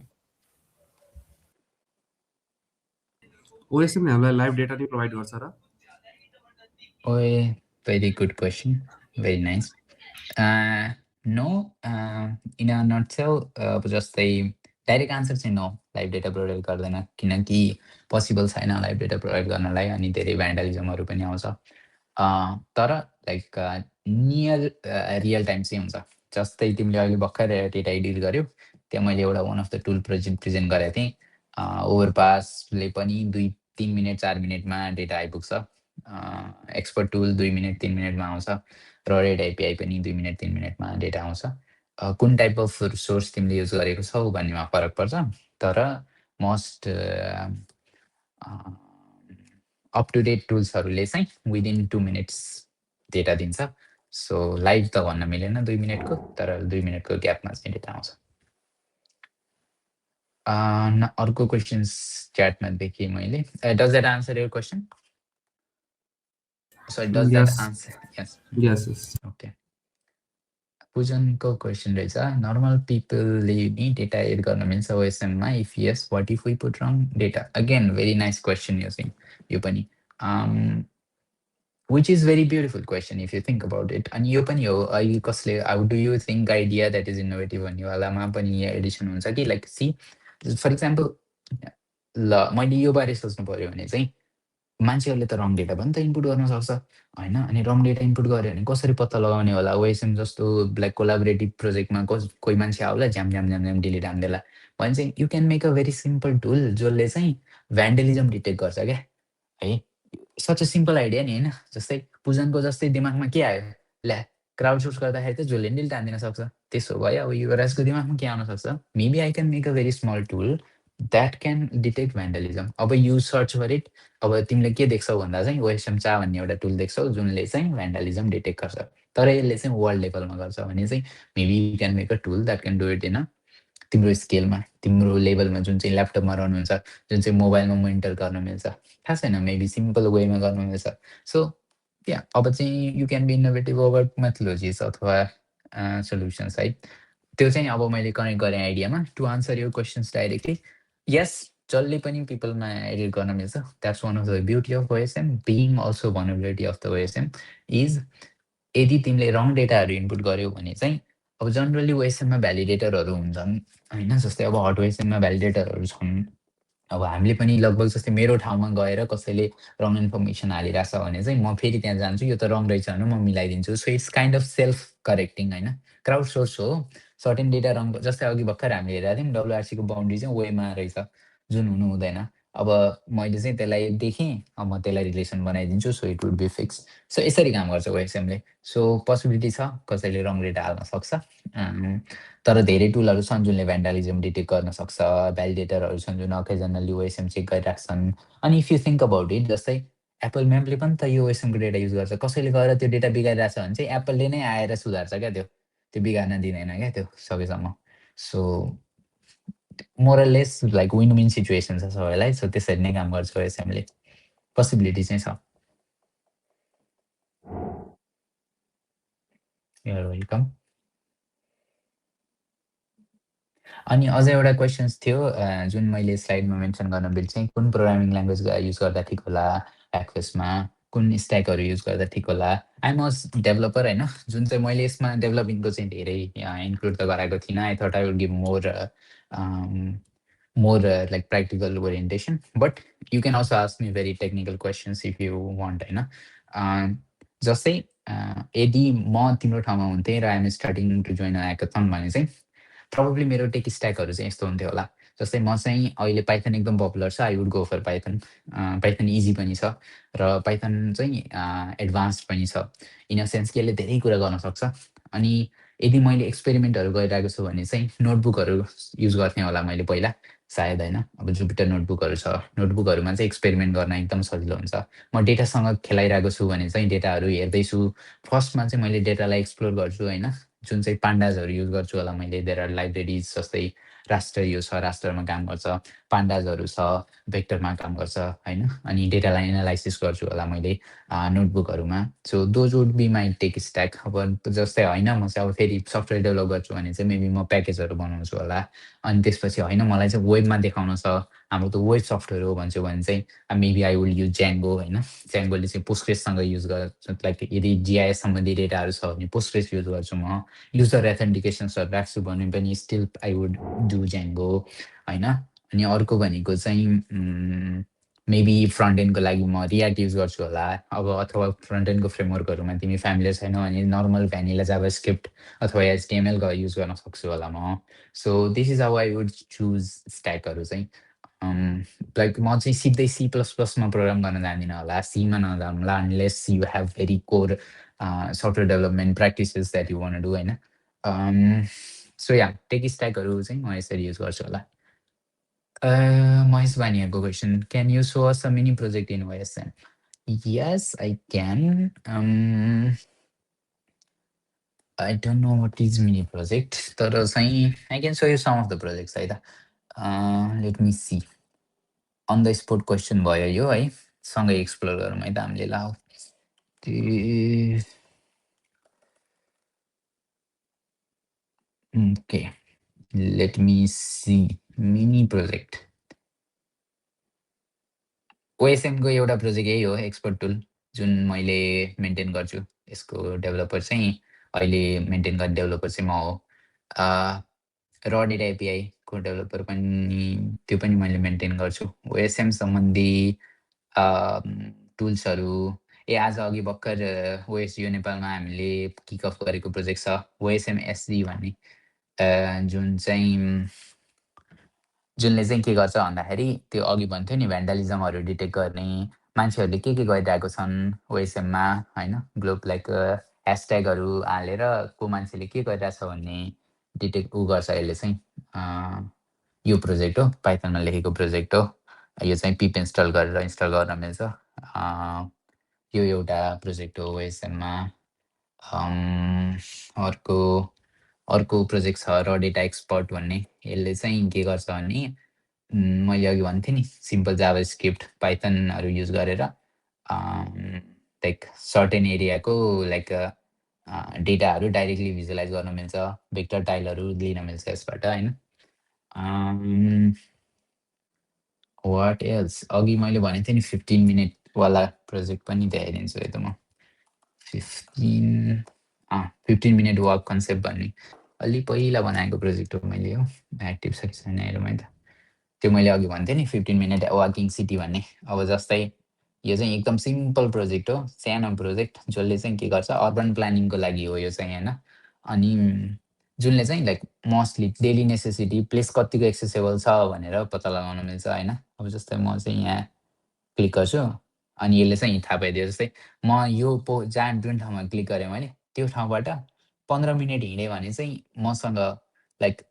OSM हामीलाई लाइभ डेटा नि प्रोभाइड गर्छ र? ओए very good question, very nice. No, in a nutshell अब जस्तै डाइरेक्ट आन्सर चाहिँ नो, लाइभ डेटा प्रोभाइड गर्दैन किनकि पोसिबल छैन लाइभ डेटा प्रोभाइड गर्नलाई, अनि धेरै भ्यान्डलिजमहरू पनि आउँछ। तर लाइक नियर रियल टाइम चाहिँ हुन्छ। जस्तै तिमीले अहिले भर्खर डेटा एडिट गर्यो, त्यहाँ मैले एउटा one of the tool present गरेको थिएँ। ओभरपासले पनि 2-3 मिनट 4 मिनटमा डेटा आइपुग्छ। एक्सपर्ट टुल 2 मिनट 3 मिनटमा आउँछ र रेड एपिआई पनि 2 मिनट 3 मिनटमा डेटा आउँछ। कुन टाइप अफ सोर्स तिमीले युज गरेको छौ भन्नेमा फरक पर्छ, तर मोस्ट अप टु डेट टुल्सहरूले चाहिँ विदिन 2 मिनट्स डेटा दिन्छ। सो लाइभ त भन्न मिलेन 2 मिनटको, तर 2 मिनटको ग्यापमा चाहिँ डेटा आउँछ। अर्को क्वेसन्स च्याटमा देखेँ मैले। Does that answer your question? So does that Yes. answer? Yes. Yes. Okay. पूजनको क्वेसन रहेछ, नर्मल पिपलले नि डेटा एड गर्न मिल्छ OSM-मा? If yes, what if we put wrong data? Again very nice question यो पनि, which is very beautiful question if you think about it. अनि यो पनि हो, अहिले कसले how do you think idea that is innovative भन्नेवालामा पनि एडिसन हुन्छ कि लाइक सी फर इक्जाम्पल, ल मैले यो बारे सोच्नु पऱ्यो भने चाहिँ मान्छेहरूले त रङ डेटा पनि त इनपुट गर्न सक्छ होइन। अनि रङ डेटा इनपुट गऱ्यो भने कसरी पत्ता लगाउने होला? OSM जस्तो लाइक कोलाबोरेटिभ प्रोजेक्टमा कोही मान्छे आउला झ्याम झ्याम झ्याम झ्याम डिलिट हानिदिएला भने चाहिँ you can make a very simple tool जसले चाहिँ भ्यान्डलिजम डिटेक्ट गर्छ क्या है। सच अ सिम्पल आइडिया नि होइन। जस्तै पूजनको जस्तै दिमागमा के आयो, ल्या क्राउड सोर्स गर्दाखेरि त जसले नि डिलिट हानिदिन सक्छ। त्यसो भयो अब युवराजको दिमागमा के आउन सक्छ, maybe I can make a very small tool that can detect vandalism. अब यु सर्च फर इट। अब तिमीले के देख्छौ भन्दा चाहिँ OSM चा भन्ने एउटा टुल देख्छौ जुनले चाहिँ भ्यान्डलिजम डिटेक्ट गर्छ, तर यसले चाहिँ वर्ल्ड लेभलमा गर्छ भने चाहिँ maybe you can make a tool that can do it in तिम्रो स्केलमा, तिम्रो लेभलमा, जुन चाहिँ ल्यापटपमा रन हुन्छ, जुन चाहिँ मोबाइलमा मोनिटर गर्न मिल्छ, थाहा छैन, मेबी सिम्पल वेमा गर्न मिल्छ। सो या अब चाहिँ you can be innovative about methodologies अथवा सोल्युसन्स है। त्यो चाहिँ अब मैले कनेक्ट गरेँ आइडियामा। टु आन्सर यो क्वेसन्स डाइरेक्टली, यस, जसले पनि पिपलमा एडिट गर्न मिल्छ। That's one of the beauty of OSM, being also vulnerability of the OSM is यदि तिमीले रङ डेटाहरू इनपुट गर्यौ भने चाहिँ अब जनरली OSM-मा भ्यालिडेटरहरू हुन्छन् होइन। जस्तै अब हट OSM-मा भ्यालिडेटरहरू छन्। अब हामीले पनि लगभग जस्तै मेरो ठाउँमा गएर कसैले रङ इन्फर्मेसन हालिरहेछ भने चाहिँ म फेरि त्यहाँ जान्छु, यो त रङ रहेछ भने म मिलाइदिन्छु। So it's kind of self correcting होइन, क्राउड सोर्स हो। सर्टेन डेटा रङ, जस्तै अघि भर्खर हामीले हेरेको थियौँ WRC-को बााउन्ड्री चाहिँ वेमा रहेछ जुन हुनु हुँदैन। अब मैले चाहिँ त्यसलाई देखेँ, अब म त्यसलाई रिलेसन बनाइदिन्छु, so it would be fix. So यसरी काम गर्छ OSM-ले। सो पोसिबिलिटी छ कसैले रङ डेटा हाल्न सक्छ, तर धेरै टुलहरू छन् जुनले भ्यान्डलिजम डिटेक्ट गर्न सक्छ। भ्यालिडेटरहरू छन् जुन अकेजनली OSM चेक गरिराख्छन्। अनि if you think about it, जस्तै एप्पल म्यापले पनि त यो OSM-को डेटा युज गर्छ। कसैले गएर त्यो डेटा बिगारिरहेछ भने चाहिँ एप्पलले नै आएर सुधार्छ क्या त्यो। त्यो बिगार्न दिँदैन क्या त्यो सकेसम्म। So more or less like win win situation छ सबैलाई। सो त्यसरी नै काम गर्छ ओएसएमले। पोसिबिलिटी चाहिँ छ। You're welcome. अनि अझ एउटा क्वेसन्स थियो जुन मैले स्लाइडमा मेन्सन गर्न बिर्सेँ, कुन प्रोग्रामिङ ल्याङ्ग्वेज युज गर्दा ठिक होला एक्फएसमा, कुन स्ट्याकहरू युज गर्दा ठिक होला। आइएम अ डेभलपर होइन, जुन चाहिँ मैले यसमा डेभलपिङको चाहिँ धेरै इन्क्लुड त गराएको थिइनँ। I thought I would give more like practical orientation, but you can also ask me very technical questions if you want होइन। जस्तै यदि म तिम्रो ठाउँमा हुन्थेँ र I'm starting to join hackathon भने चाहिँ प्रोबेबली मेरो टेक स्ट्याकहरू चाहिँ यस्तो हुन्थ्यो होला। जस्तै म चाहिँ अहिले पाइथन एकदम पपुलर छ, I would go for Python. Python easy पनि छ र पाइथन चाहिँ एडभान्स्ड पनि छ इन अ सेन्स कि यसले धेरै कुरा गर्न सक्छ। अनि यदि मैले एक्सपेरिमेन्टहरू गरिरहेको छु भने चाहिँ नोटबुकहरू युज गर्थेँ होला मैले पहिला सायद होइन। अब जुपिटर नोटबुकहरू छ, नोटबुकहरूमा चाहिँ एक्सपेरिमेन्ट गर्न एकदम सजिलो हुन्छ। म डेटासँग खेलाइरहेको छु भने चाहिँ डेटाहरू हेर्दैछु, फर्स्टमा चाहिँ मैले डेटालाई एक्सप्लोर गर्छु होइन, जुन चाहिँ पान्डाजहरू युज गर्छु होला मैले। देयर आर लाइब्रेरिज जस्तै रास्टर यो छ, रास्टरमा काम गर्छ, पान्डाजहरू छ, भेक्टरमा काम गर्छ होइन। अनि डेटालाई एनालाइसिस गर्छु होला मैले नोटबुकहरूमा। So those would be my tech stack. अब जस्तै होइन म चाहिँ अब फेरि सफ्टवेयर डेभलप गर्छु भने चाहिँ मेबी म प्याकेजहरू बनाउँछु होला। अनि त्यसपछि होइन मलाई चाहिँ वेबमा देखाउन छ, हाम्रो त वेब सफ्टवेयर हो भन्छु भने चाहिँ मेबी आई विल युज ज्याङ्गो होइन। ज्याङ्गोले चाहिँ पोस्ट्रेससँग युज गर्छ, लाइक यदि जिआइएस सम्बन्धी डेटाहरू छ भने पोस्ट्रेस युज गर्छु म। युजर एथेन्टिकेसन्सहरू राख्छु भने पनि स्टिल आई वुड डु ज्याङ्गो होइन। अनि अर्को भनेको चाहिँ मेबी फ्रन्ट एन्डको लागि म रियाक्ट युज गर्छु होला। अब अथवा फ्रन्ट एन्डको फ्रेमवर्कहरूमा तिमी फ्यामिलियर छैनौ भने नर्मल भ्यानिला जाभास्क्रिप्ट अथवा एचटिएमएल युज गर्न सक्छु होला म। So this is how I would choose स्ट्याकहरू चाहिँ। लाइक म चाहिँ सिधै सी प्लस प्लसमा प्रोग्राम गर्न जान्दिनँ होला, सीमा नजाउँला, unless you have very core software development practices that you want do होइन। सो या टेक स्ट्याकहरू चाहिँ म यसरी युज गर्छु होला। महेश बानियाको question, can you show us a mini project in OSM? Yes I can. I don't know what is mini project, तर चाहिँ I can show you some of the projects है त। Let me see. On the spot question भयो यो है, सँगै एक्सप्लोर गरौँ है त हामीले ल। Okay, let me see mini project. OSM को एउटा प्रोजेक्ट यही हो, एक्सपर्ट टुल, जुन मैले मेन्टेन गर्छु। यसको डेभलपर चाहिँ अहिले मेन्टेन गर्ने डेभलपर चाहिँ म हो। र डेटा एपिआई को डेभलपर पनि त्यो पनि मैले मेन्टेन गर्छु। ओएसएम सम्बन्धी टुल्सहरू आज अघि भर्खर ओएसयू नेपालमा हामीले किक अफ गरेको प्रोजेक्ट छ ओएसएम एसडी भन्ने, जुनले चाहिँ के गर्छ भन्दाखेरि त्यो अघि भन्थ्यो नि भ्यान्डलिजमहरू डिटेक्ट गर्ने, मान्छेहरूले के गरिरहेको छन् ओएसएममा होइन, ग्लोब लाइक ह्यासट्यागहरू हालेर को मान्छेले के गरिरहेछ भन्ने डिटेक्ट गर्छ यसले चाहिँ। यो प्रोजेक्ट हो, पाइथनमा लेखेको प्रोजेक्ट हो। यो चाहिँ पिप इन्स्टल गरेर इन्स्टल गर्न मिल्छ। यो एउटा प्रोजेक्ट हो ओएसएममा। अर्को प्रोजेक्ट छ र डेटा एक्सपर्ट भन्ने। यसले चाहिँ के गर्छ भने मैले अघि भन्थेँ नि सिम्पल जाभास्क्रिप्ट पाइथनहरू युज गरेर लाइक सर्टेन एरियाको लाइक डेटाहरू डाइरेक्टली भिजुअलाइज गर्न मिल्छ, भेक्टर टाइलहरू लिन मिल्छ यसबाट होइन। वाट एल्स, अघि मैले भनेको थिएँ नि 15 मिनटवाला प्रोजेक्ट पनि देखाइदिन्छु है त म। 15 मिनट वर्क कन्सेप्ट भन्ने अलि पहिला बनाएको प्रोजेक्ट हो मैले। हो एक्टिभ छ कि छैन हेरौँ है त। त्यो मैले अघि भन्थेँ नि 15 मिनट वाकिङ सिटी भन्ने। अब जस्तै यो चाहिँ एकदम सिम्पल प्रोजेक्ट हो, सानो प्रोजेक्ट, जसले चाहिँ के गर्छ अर्बन प्लानिङको लागि हो यो चाहिँ होइन। अनि जुनले चाहिँ like mostly daily necessity place कतिको एक्सेसेबल छ भनेर पत्ता लगाउन मिल्छ होइन। अब जस्तै म चाहिँ यहाँ क्लिक गर्छु अनि यसले चाहिँ थाहा पाइदियो। जस्तै म यो जुन ठाउँमा क्लिक गरेँ मैले त्यो ठाउँबाट 15 मिनट हिँडेँ भने चाहिँ मसँग लाइक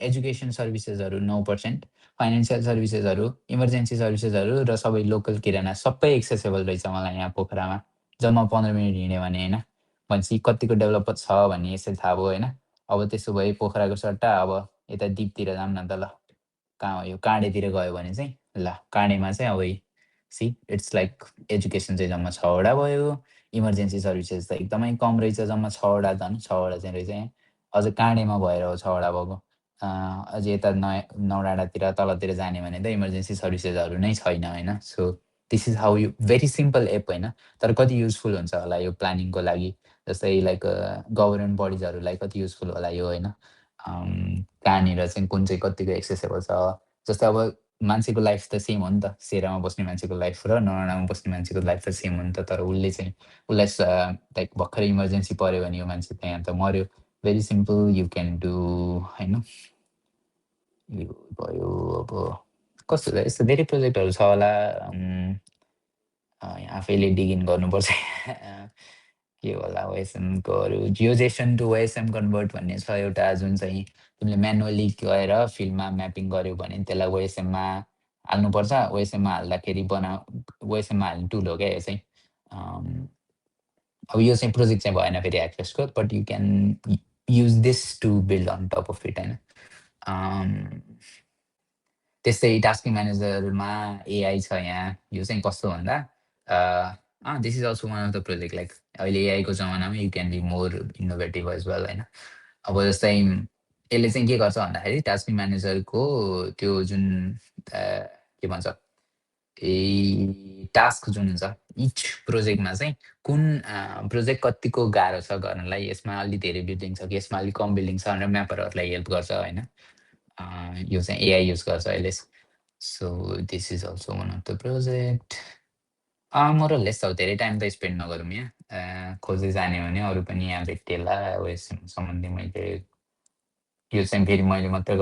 एजुकेसन सर्भिसेसहरू 9%, फाइनेन्सियल सर्भिसेसहरू, इमर्जेन्सी सर्भिसेसहरू र सबै लोकल किराना सबै एक्सेसेबल रहेछ मलाई यहाँ पोखरामा, जब म 15 मिनट हिँडेँ भने होइन। भनेपछि कतिको डेभलपर छ भन्ने यसरी थाहा भयो होइन। अब त्यसो भए पोखराको सट्टा अब यता दिपतिर जाऊँ न त ल। कहाँ हो यो काँडेतिर गयो भने चाहिँ ल काँडेमा चाहिँ अब सी इट्स लाइक एजुकेसन चाहिँ जम्मा 6वटा भयो, इमर्जेन्सी सर्भिसेस त एकदमै कम रहेछ जम्मा 6वटा झन् 6वटा चाहिँ रहेछ यहाँ। अझ काँडेमा भएर हो 6वटा भएको। अझ यता नौडाँडातिर तलतिर जाने भने त इमर्जेन्सी सर्भिसेसहरू नै छैन होइन। So this is how you very simple app होइन, तर कति युजफुल हुन्छ होला यो प्लानिङको लागि, जस्तै लाइक गभर्मेन्ट बडिजहरूलाई कति युजफुल होला यो होइन। कहाँनिर चाहिँ कुन चाहिँ कतिको एक्सेसेबल छ, जस्तै अब मान्छेको लाइफ त सेम हो नि त, सेरामा बस्ने मान्छेको लाइफ र नौडाँडामा बस्ने मान्छेको लाइफ त सेम हो नि त, तर उसले चाहिँ उसलाई लाइक भर्खरै इमर्जेन्सी पऱ्यो भने यो मान्छे त यहाँ त मऱ्यो। Very simple you can do होइन। यो भयो अब कस्तो छ यस्तो धेरै प्रोजेक्टहरू छ होला। आफैले डिगिन गर्नुपर्छ के होला ओएसएमकोहरू। जियोजेसन टु ओएसएम कन्भर्ट भन्ने छ एउटा, जुन चाहिँ तिमीले म्यानुअली गएर फिल्डमा म्यापिङ गर्यो भने त्यसलाई ओएसएममा हाल्नुपर्छ। ओएसएममा हाल्दाखेरि ओएसएममा हाल्ने टुल हो क्या यो चाहिँ। अब यो चाहिँ प्रोजेक्ट चाहिँ भएन फेरि एक्सेसको, but you can use this to build on top of it होइन। त्यस्तै टास्किङ म्यानेजरमा एआई छ यहाँ। यो चाहिँ कस्तो भन्दा this is also one of the project. Like अहिले एआईको जमानामा you can be more innovative as well होइन। अब जस्तै यसले चाहिँ के गर्छ भन्दाखेरि टास्किङ म्यानेजरको त्यो जुन के भन्छ टास्क जुन हुन्छ इच प्रोजेक्टमा चाहिँ कुन प्रोजेक्ट कतिको गाह्रो छ गर्नलाई, यसमा अलि धेरै बिल्डिङ छ कि यसमा अलिक कम बिल्डिङ छ भनेर म्यापरहरूलाई हेल्प गर्छ होइन। यो चाहिँ एआई युज गर्छ अहिले। So this is also one of the project. More less अब धेरै टाइम त स्पेन्ड नगरौँ यहाँ, खोज्दै जाने भने अरू पनि यहाँ भेटिएला ओएसएम सम्बन्धी। मैले यो चाहिँ फेरि मैले मात्रै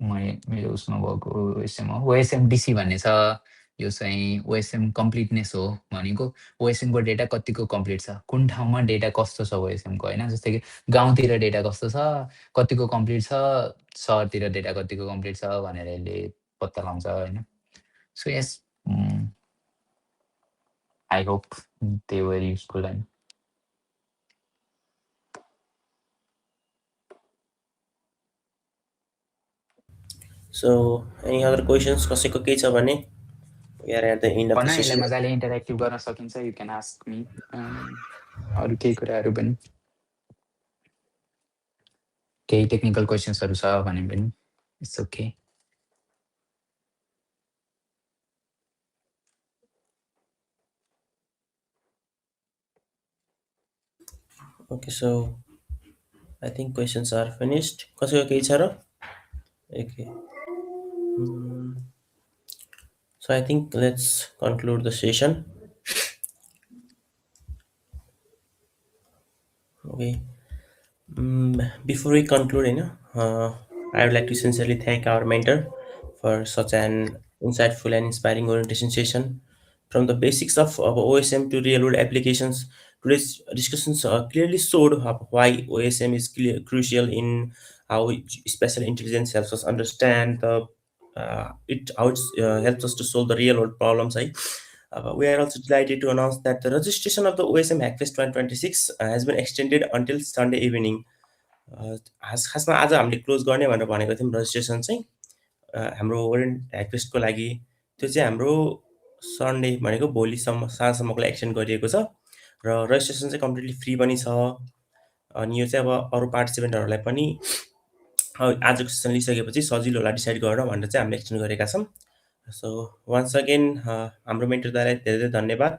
मेरो उसमा भएको ओएसएम हो। ओएसएमडिसी भन्ने छ, यो चाहिँ ओएसएम कम्प्लिटनेस हो भनेको ओएसएमको डेटा कतिको कम्प्लिट छ, कुन ठाउँमा डेटा कस्तो छ ओएसएमको होइन। जस्तै कि गाउँतिर डेटा कस्तो छ, कतिको कम्प्लिट छ, सहरतिर डेटा कतिको कम्प्लिट छ भनेर यसले पत्ता लगाउँछ होइन। So yes I hope they were useful होइन। So, any other questions? कसैको केही छ भने we are at the end of the यसलाई session. मजाले इन्टरेक्टिभ गर्न सकिन्छ। यु क्यान आस्क मी अरू केही कुराहरू पनि, केही टेक्निकल क्वेसन्सहरू छ भने पनि it's okay. Okay, so I think questions are finished. कसैको केही छ र? Okay. So I think let's conclude the session. Okay. Before we conclude, I would like to sincerely thank our mentor for such an insightful and inspiring orientation session. From the basics of OSM to real-world applications, today's discussions clearly showed why OSM is crucial in how special intelligence helps us understand how it helps us to solve the real-world problems. We are also delighted to announce that the registration of the OSM Hackfest 2026 has been extended until Sunday evening. खासमा आज हामीले क्लोज गर्ने भनेर भनेको थियौँ रजिस्ट्रेसन चाहिँ हाम्रो ओरेन्ट ह्याकफेस्टको लागि। त्यो चाहिँ हाम्रो सन्डे भनेको भोलिसम्म साँझसम्मको लागि एक्सटेन्ड गरिएको छ र रजिस्ट्रेसन चाहिँ कम्प्लिटली फ्री पनि छ। अनि यो चाहिँ अब अरू पार्टिसिपेन्टहरूलाई पनि आजको सेसन लिइसकेपछि सजिलो होला डिसाइड गरेर भनेर चाहिँ हामीले एक्सटेन्ड गरेका छौँ। सो वान्स अगेन हाम्रो मेन्टरद्वारा धेरै धेरै धन्यवाद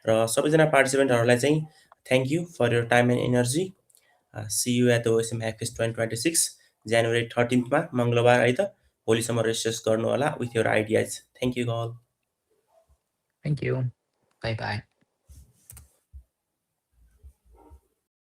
र सबैजना पार्टिसिपेन्टहरूलाई चाहिँ thank you for your time and energy. See you at the OSM hackfest 2026 January 13th मङ्गलबार है त। भोलिसम्म रेजिस्टर गर्नु होला with your ideas. Thank you all. Thank you, bye by.